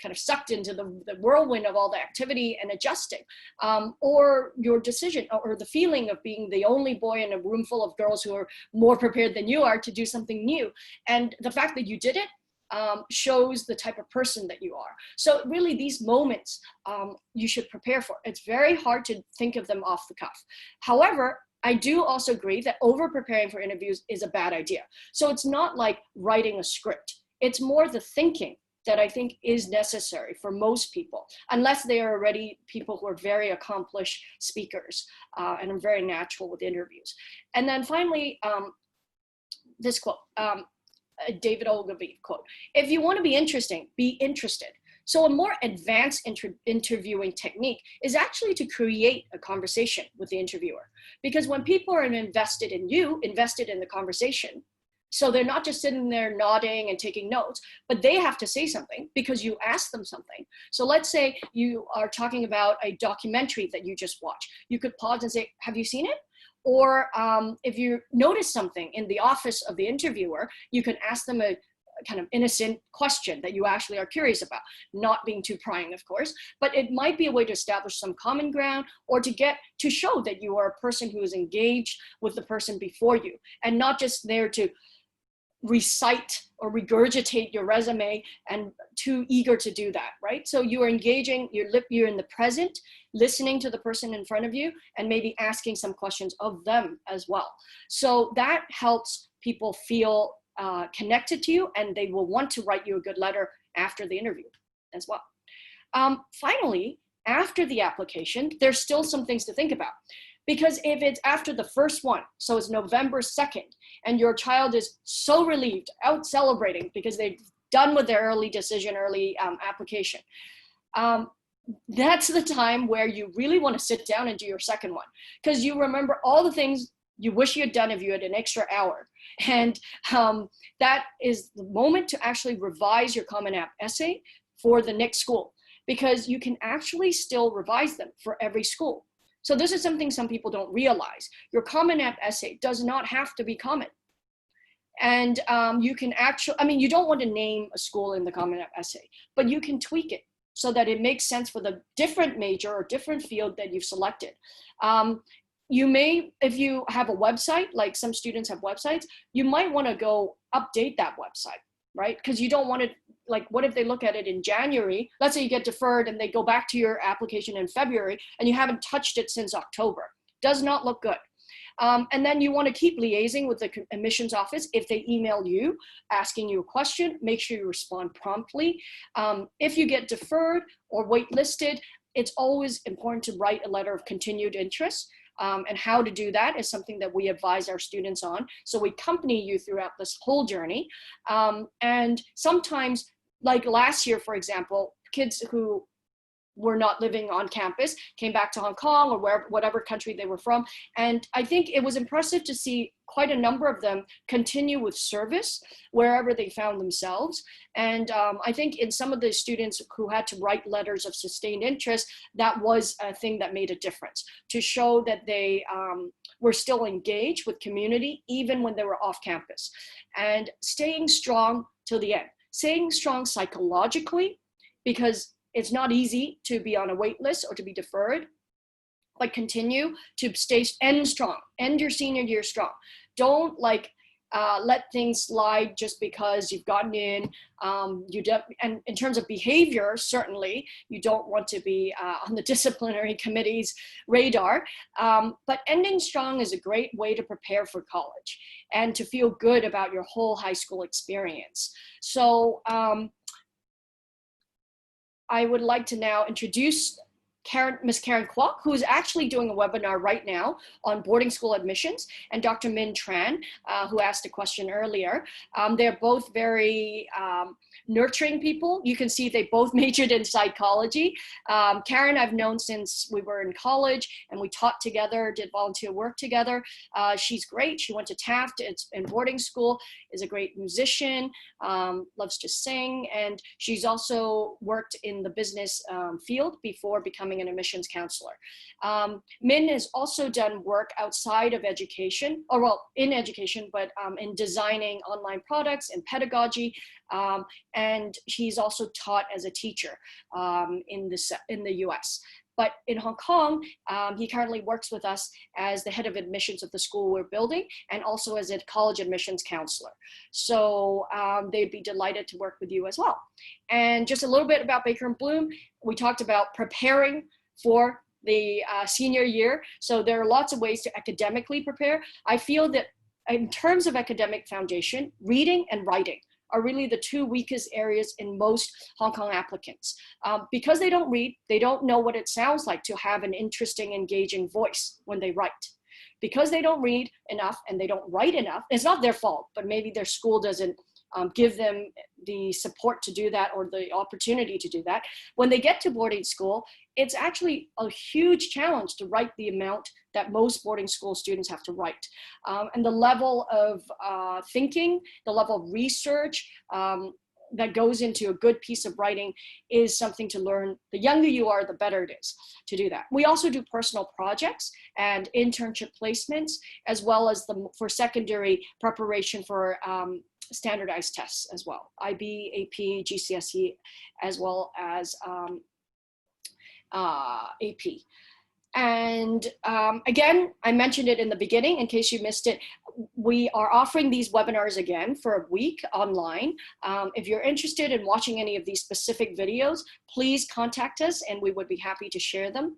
kind of sucked into the whirlwind of all the activity and adjusting, or your decision or the feeling of being the only boy in a room full of girls who are more prepared than you are to do something new. And the fact that you did it shows the type of person that you are. So really these moments you should prepare for. It's very hard to think of them off the cuff. However, I do also agree that over preparing for interviews is a bad idea. So it's not like writing a script. It's more the thinking that I think is necessary for most people, unless they are already people who are very accomplished speakers and are very natural with interviews. And then finally, this quote, David Ogilvy quote, if you want to be interesting, be interested. So a more advanced interviewing technique is actually to create a conversation with the interviewer. Because when people are invested in you, invested in the conversation, so they're not just sitting there nodding and taking notes, but they have to say something because you asked them something. So let's say you are talking about a documentary that you just watched. You could pause and say, have you seen it? Or if you notice something in the office of the interviewer, you can ask them a kind of innocent question that you actually are curious about, not being too prying, of course, but it might be a way to establish some common ground or to show that you are a person who is engaged with the person before you and not just there to recite or regurgitate your resume and too eager to do that, right? So you are engaging, you're in the present, listening to the person in front of you and maybe asking some questions of them as well. So that helps people feel connected to you, and they will want to write you a good letter after the interview as well. Finally, after the application, there's still some things to think about. Because if it's after the first one, so it's November 2nd, and your child is so relieved, out celebrating because they've done with their early application, that's the time where you really want to sit down and do your second one. Because you remember all the things you wish you had done if you had an extra hour. And that is the moment to actually revise your Common App essay for the next school, because you can actually still revise them for every school. So this is something some people don't realize. Your Common App essay does not have to be common. And you can actually, you don't want to name a school in the Common App essay, but you can tweak it so that it makes sense for the different major or different field that you've selected. You may, if you have a website, like some students have websites, you might want to go update that website, right? Because you don't want to, like, what if they look at it in January? Let's say you get deferred and they go back to your application in February and you haven't touched it since October. Does not look good. And then you want to keep liaising with the admissions office. If they email you asking you a question, make sure you respond promptly. If you get deferred or waitlisted, it's always important to write a letter of continued interest. And how to do that is something that we advise our students on. So we accompany you throughout this whole journey. And sometimes, like last year, for example, kids who were not living on campus came back to Hong Kong or whatever country they were from. And I think it was impressive to see quite a number of them continue with service wherever they found themselves. And I think in some of the students who had to write letters of sustained interest, that was a thing that made a difference, to show that they were still engaged with community even when they were off campus. And staying strong till the end, staying strong psychologically, because it's not easy to be on a wait list or to be deferred, but continue to end strong, end your senior year strong. Don't let things slide just because you've gotten in. And in terms of behavior, certainly, you don't want to be on the disciplinary committee's radar. But ending strong is a great way to prepare for college and to feel good about your whole high school experience. So I would like to now introduce Ms. Karen Kwok, who is actually doing a webinar right now on boarding school admissions, and Dr. Min Tran, who asked a question earlier. They're both very nurturing people. You can see they both majored in psychology. Karen I've known since we were in college and we taught together, did volunteer work together. She's great. She went to Taft, it's in boarding school, is a great musician, loves to sing, and she's also worked in the business field before becoming an admissions counselor. Min has also done work outside of education, or well, in education, but in designing online products and pedagogy. And he's also taught as a teacher in the US. But in Hong Kong, he currently works with us as the head of admissions of the school we're building, and also as a college admissions counselor. So they'd be delighted to work with you as well. And just a little bit about Baker and Bloom. We talked about preparing for the senior year. So there are lots of ways to academically prepare. I feel that in terms of academic foundation, reading and writing are really the two weakest areas in most Hong Kong applicants. Because they don't read, they don't know what it sounds like to have an interesting, engaging voice when they write. Because they don't read enough and they don't write enough, it's not their fault, but maybe their school doesn't give them the support to do that or the opportunity to do that. When they get to boarding school, it's actually a huge challenge to write the amount that most boarding school students have to write. And the level of thinking, the level of research that goes into a good piece of writing is something to learn. The younger you are, the better it is to do that. We also do personal projects and internship placements, as well as for secondary preparation for standardized tests as well, IB, AP, GCSE, as well as AP. And again, I mentioned it in the beginning, in case you missed it, we are offering these webinars again for a week online. If you're interested in watching any of these specific videos, please contact us and we would be happy to share them.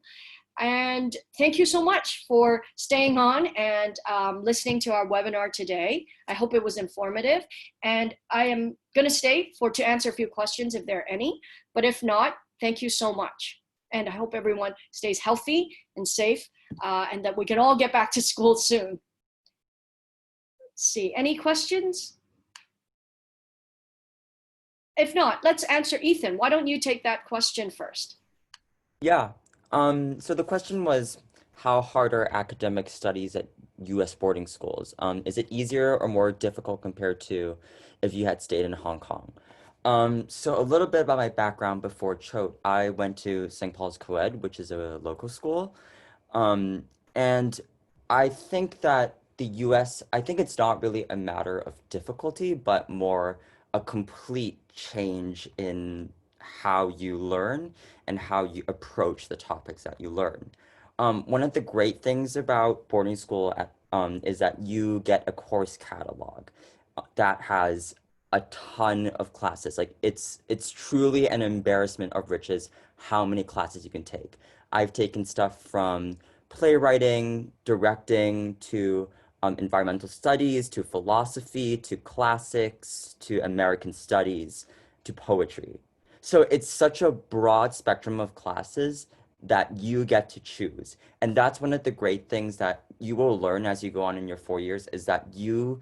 And thank you so much for staying on and listening to our webinar today. I hope it was informative. And I am going to stay to answer a few questions if there are any. But if not, thank you so much. And I hope everyone stays healthy and safe and that we can all get back to school soon. Let's see, any questions? If not, let's answer Ethan. Why don't you take that question first? Yeah. So the question was, how hard are academic studies at US boarding schools? Is it easier or more difficult compared to if you had stayed in Hong Kong? So a little bit about my background before Choate. I went to St. Paul's Co-ed, which is a local school. Um, and I think that the US, I think it's not really a matter of difficulty, but more a complete change in how you learn and how you approach the topics that you learn. One of the great things about boarding school is that you get a course catalog that has a ton of classes. Like it's truly an embarrassment of riches how many classes you can take. I've taken stuff from playwriting, directing, to environmental studies, to philosophy, to classics, to American studies, to poetry. So it's such a broad spectrum of classes that you get to choose. And that's one of the great things that you will learn as you go on in your 4 years is that you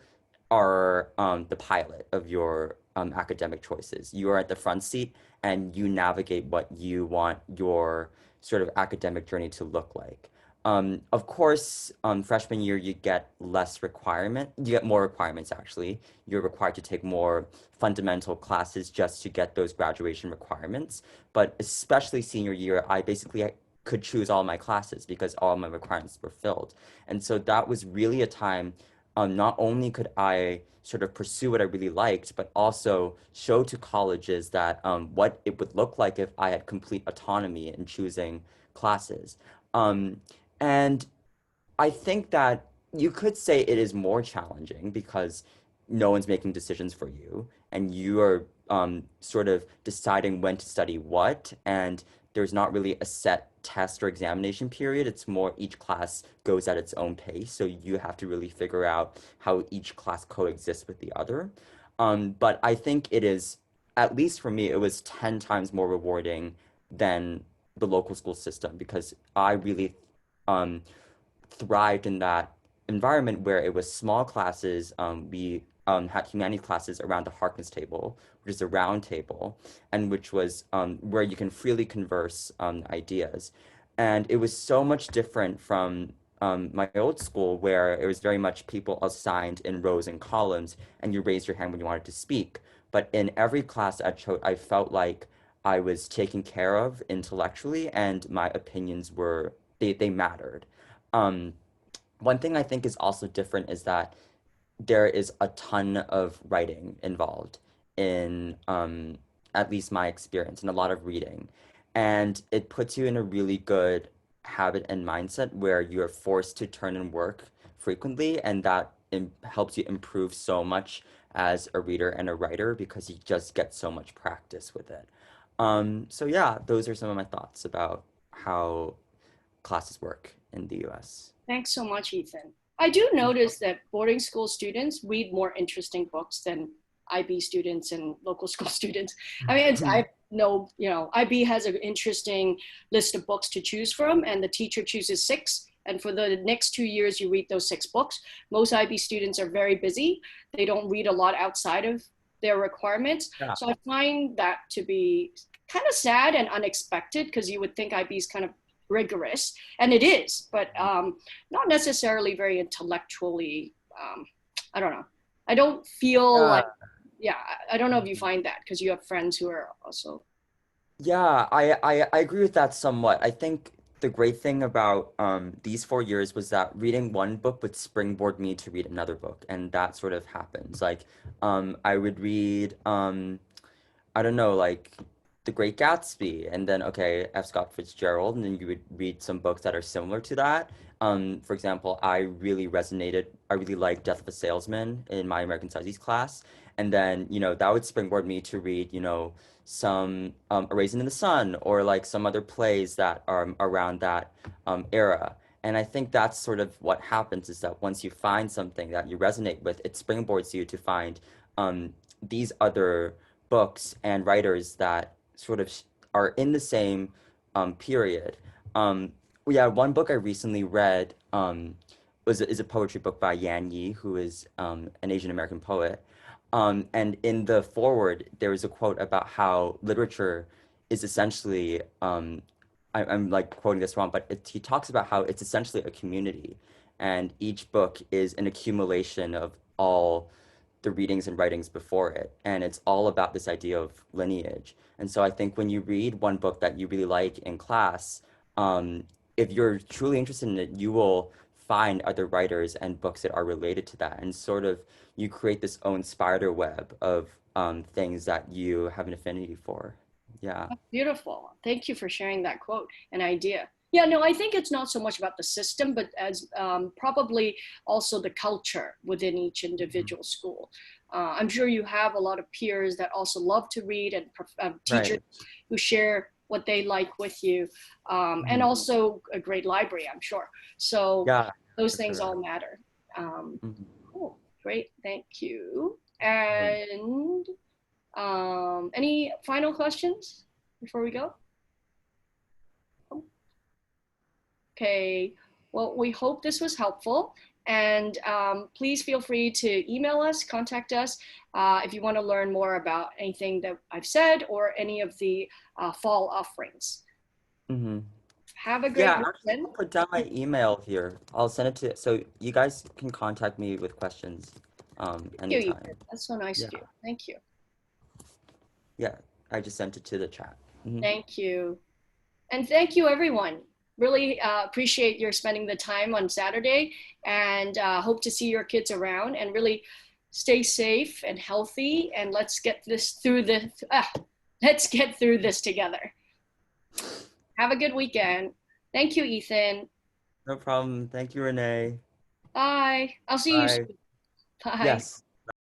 are the pilot of your academic choices. You are at the front seat and you navigate what you want your sort of academic journey to look like. Of course, freshman year, you get less requirement. You get more requirements, actually. You're required to take more fundamental classes just to get those graduation requirements. But especially senior year, I could choose all my classes because all my requirements were filled. And so that was really a time, not only could I sort of pursue what I really liked, but also show to colleges that what it would look like if I had complete autonomy in choosing classes. Um, and I think that you could say it is more challenging because no one's making decisions for you, and you are sort of deciding when to study what, and there's not really a set test or examination period. It's more each class goes at its own pace, so you have to really figure out how each class coexists with the other. But I think it is, at least for me, it was 10 times more rewarding than the local school system because I really um, thrived in that environment where it was small classes. We had humanities classes around the Harkness table, which is a round table, and which was where you can freely converse ideas. And it was so much different from my old school, where it was very much people assigned in rows and columns, and you raised your hand when you wanted to speak. But in every class at Choate, I felt like I was taken care of intellectually, and my opinions they mattered. Um, One thing I think is also different is that there is a ton of writing involved in at least my experience and a lot of reading. And it puts you in a really good habit and mindset where you're forced to turn and work frequently, and that helps you improve so much as a reader and a writer because you just get so much practice with it. So yeah, those are some of my thoughts about how classes work in the US. Thanks so much, Ethan. I do notice that boarding school students read more interesting books than IB students and local school students. I mean, I know, IB has an interesting list of books to choose from, and the teacher chooses 6. And for the next 2 years, you read those 6 books. Most IB students are very busy. They don't read a lot outside of their requirements. Yeah. So I find that to be kind of sad and unexpected because you would think IB is kind of rigorous, and it is, but not necessarily very intellectually. I don't know. I don't feel Yeah. like, yeah, I don't know if you find that because you have friends who are also. Yeah, I agree with that somewhat. I think the great thing about these 4 years was that reading one book would springboard me to read another book, and that sort of happens. Like, I would read, I don't know, like The Great Gatsby, and then okay, F. Scott Fitzgerald, and then you would read some books that are similar to that. For example, I really liked Death of a Salesman in my American Studies class, and then that would springboard me to read some A Raisin in the Sun or like some other plays that are around that era. And I think that's sort of what happens is that once you find something that you resonate with, it springboards you to find these other books and writers that sort of are in the same period. Um, yeah, one book I recently read is a poetry book by Yan Yi, who is an Asian American poet. And in the foreword, there is a quote about how literature is essentially, I'm like quoting this wrong, but he talks about how it's essentially a community, and each book is an accumulation of all the readings and writings before it. And it's all about this idea of lineage. And so I think when you read one book that you really like in class, um, if you're truly interested in it, you will find other writers and books that are related to that. And sort of you create this own spider web of things that you have an affinity for. Yeah. Beautiful. Thank you for sharing that quote and idea. Yeah, no, I think it's not so much about the system, but as probably also the culture within each individual school. I'm sure you have a lot of peers that also love to read and teachers Right. who share what they like with you, and Mhm. also a great library, I'm sure. So Yeah, those for things sure. all matter. Mhm. Cool, great, thank you. Oh, And any final questions before we go? Okay, well, we hope this was helpful. And please feel free to email us, contact us if you want to learn more about anything that I've said or any of the fall offerings. mhm. Have a great Yeah, actually, weekend. I'll put down my email here. I'll send it to, so you guys can contact me with questions Thank you, Ethan. anytime. That's so nice Yeah. of you. Thank you. Yeah, I just sent it to the chat. Thank you. And thank you, everyone. Really appreciate your spending the time on Saturday and hope to see your kids around and really stay safe and healthy. And let's get through this together. Have a good weekend. Thank you, Ethan. No problem. Thank you, Renee. Bye. I'll see you Bye. soon. Bye. Yes.